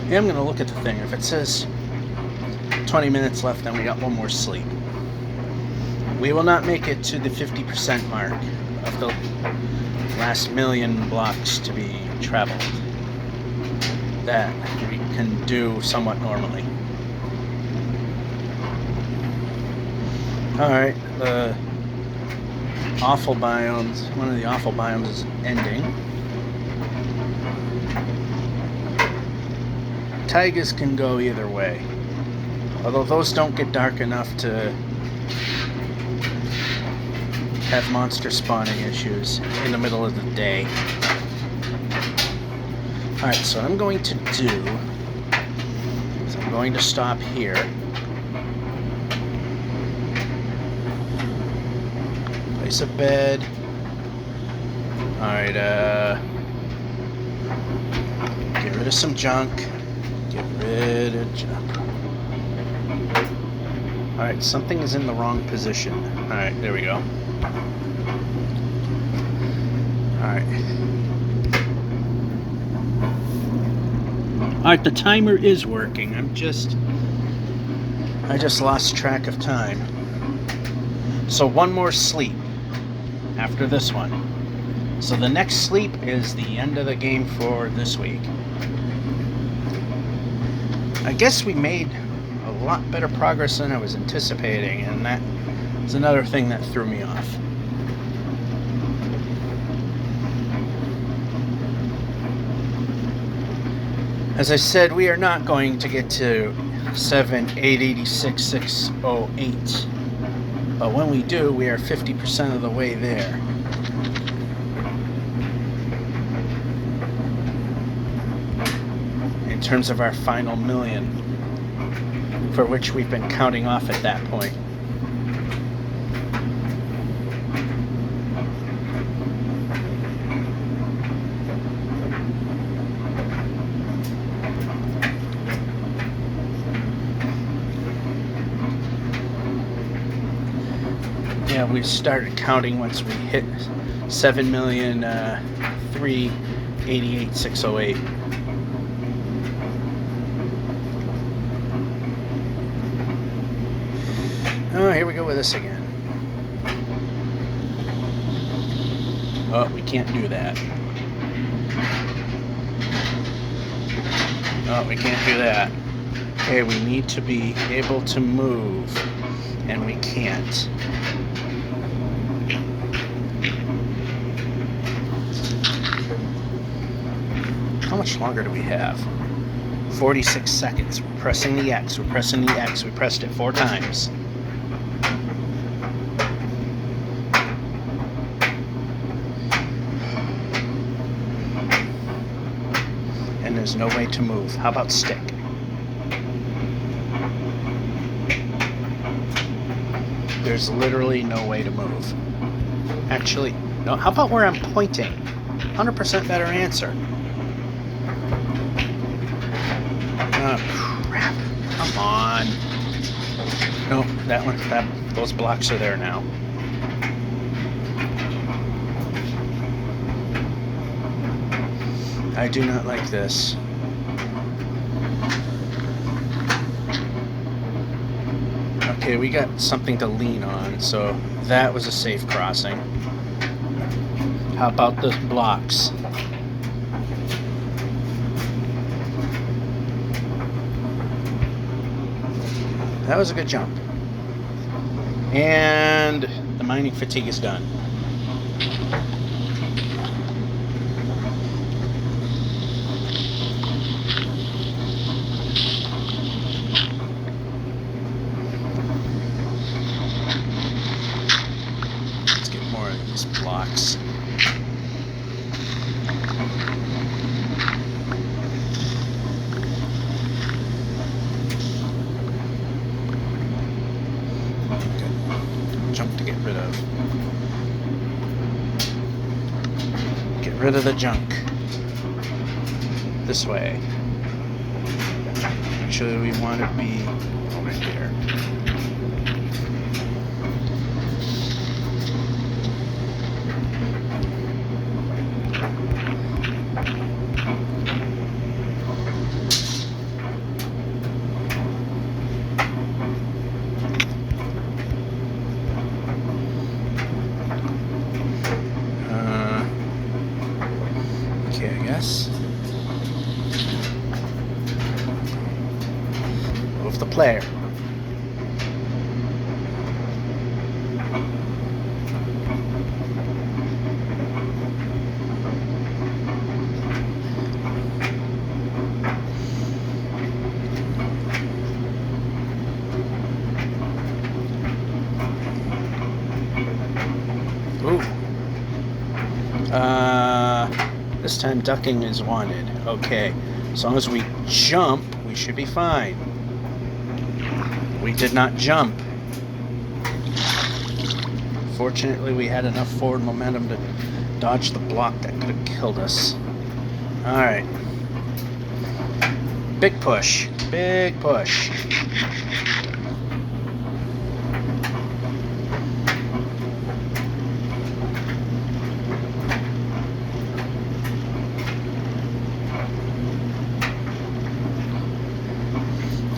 Yeah, I'm gonna look at the thing. If it says 20 minutes left, then we got one more sleep. We will not make it to the 50% mark of the last million blocks to be traveled. That we can do somewhat normally. Alright, the awful biomes, one of the awful biomes is ending. Tigers can go either way. Although those don't get dark enough to have monster spawning issues in the middle of the day. Alright, so what I'm going to do is I'm going to stop here. Place a bed. Alright, get rid of some junk. Get rid of junk. Alright, something is in the wrong position. Alright, there we go. Alright. Alright, the timer is working. I just lost track of time. So one more sleep after this one. So the next sleep is the end of the game for this week. I guess we made a lot better progress than I was anticipating, and that is another thing that threw me off. As I said, we are not going to get to 7,886,608. But when we do, we are 50% of the way there. In terms of our final million, for which we've been counting off at that point. Yeah, we started counting once we hit 7,388,608. Oh, here we go with this again. Oh, we can't do that. Oh, we can't do that. Okay, we need to be able to move, and we can't. How much longer do we have? 46 seconds. We're pressing the X. We're pressing the X. We pressed it 4 times. And there's no way to move. How about stick? There's literally no way to move. Actually, no. How about where I'm pointing? 100% better answer. Oh, crap. Come on. No, that one, those blocks are there now. I do not like this. Okay, we got something to lean on, so that was a safe crossing. How about the blocks? That was a good jump. And the mining fatigue is done. Let's get more of these blocks. Junk to get rid of. Get rid of the junk. This way. Actually, we want to be over here. Move the player. Ooh. This time ducking is wanted. Okay. As long as we jump, we should be fine. We did not jump. Fortunately, we had enough forward momentum to dodge the block that could have killed us. Alright. Big push. Big push.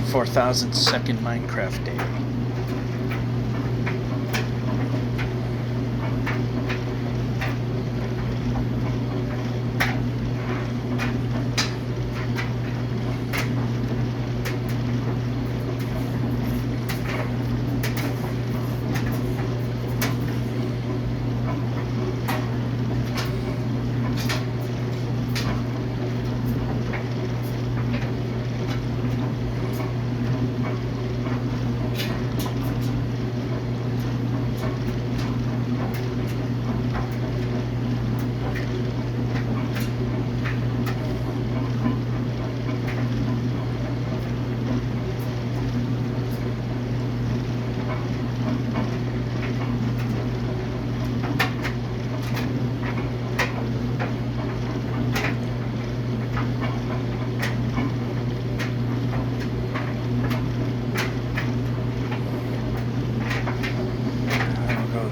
$4,000 Minecraft day.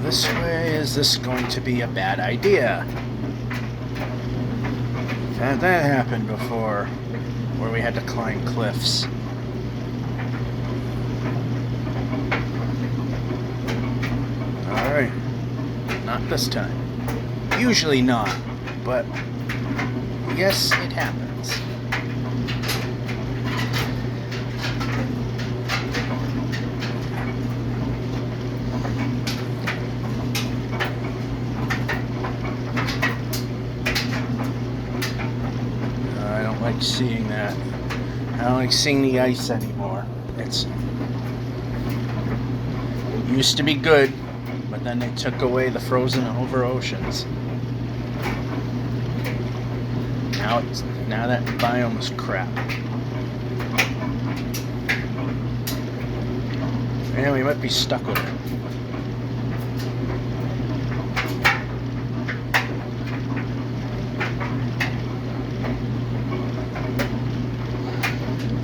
This way is this going to be a bad idea? I've had that happen before, where we had to climb cliffs. Alright, not this time. Usually not, but yes, it happens. I don't like seeing that. I don't like seeing the ice anymore. It used to be good, but then they took away the frozen over oceans. Now that biome is crap. And we might be stuck with it.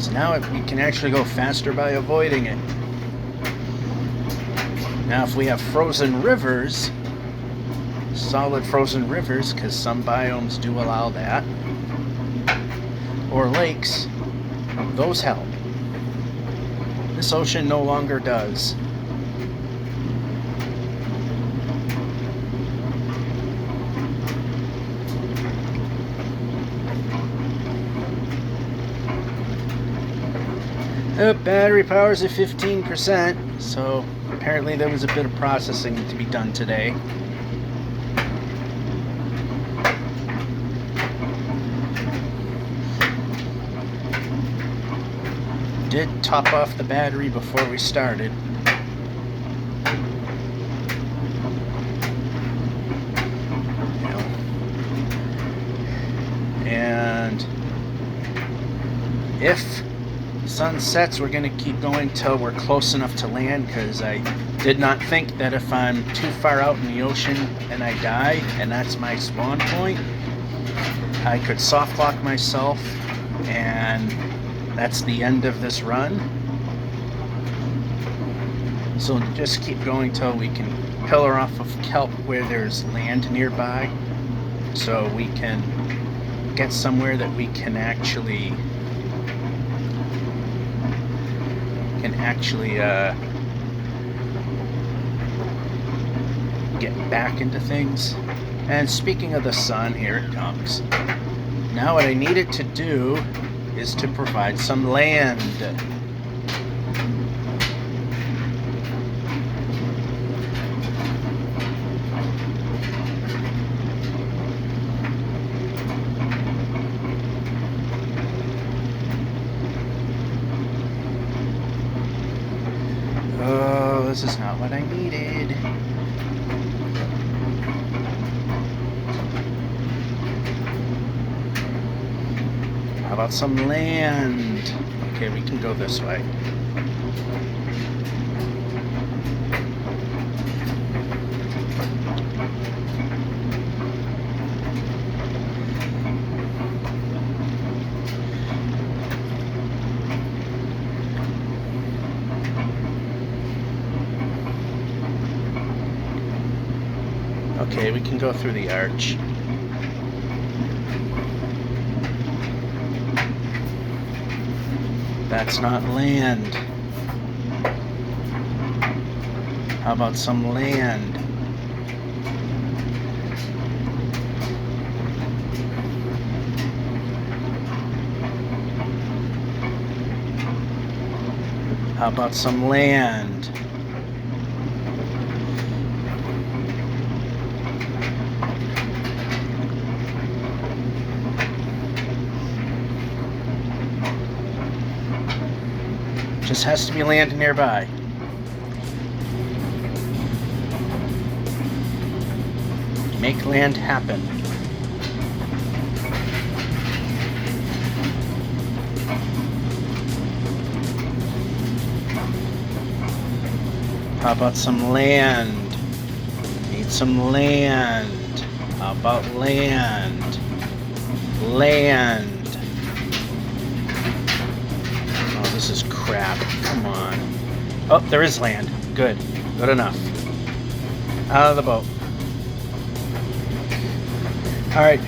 So now we can actually go faster by avoiding it. Now if we have frozen rivers, solid frozen rivers, because some biomes do allow that, or lakes, those help. This ocean no longer does. The battery power is at 15%, so apparently there was a bit of processing to be done today. Did top off the battery before we started. And if sun sets, we're going to keep going till we're close enough to land, because I did not think that if I'm too far out in the ocean and I die, and that's my spawn point, I could soft lock myself and that's the end of this run. So just keep going till we can pillar off of kelp where there's land nearby, so we can get somewhere that we can actually get back into things. And speaking of the sun, here it comes. Now what I need it to do is to provide some land. Oh, this is not what I needed. How about some land? Okay, we can go this way. Okay, we can go through the arch. That's not land. How about some land? How about some land? Just has to be land nearby. Make land happen. How about some land? Need some land. How about land? Land. Oh, this is crap. Come on. Oh, there is land. Good. Good enough. Out of the boat. All right.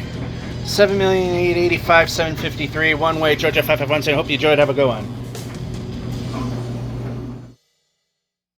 7,885,753 one way. Georgia 551. I hope you enjoyed. Have a good one.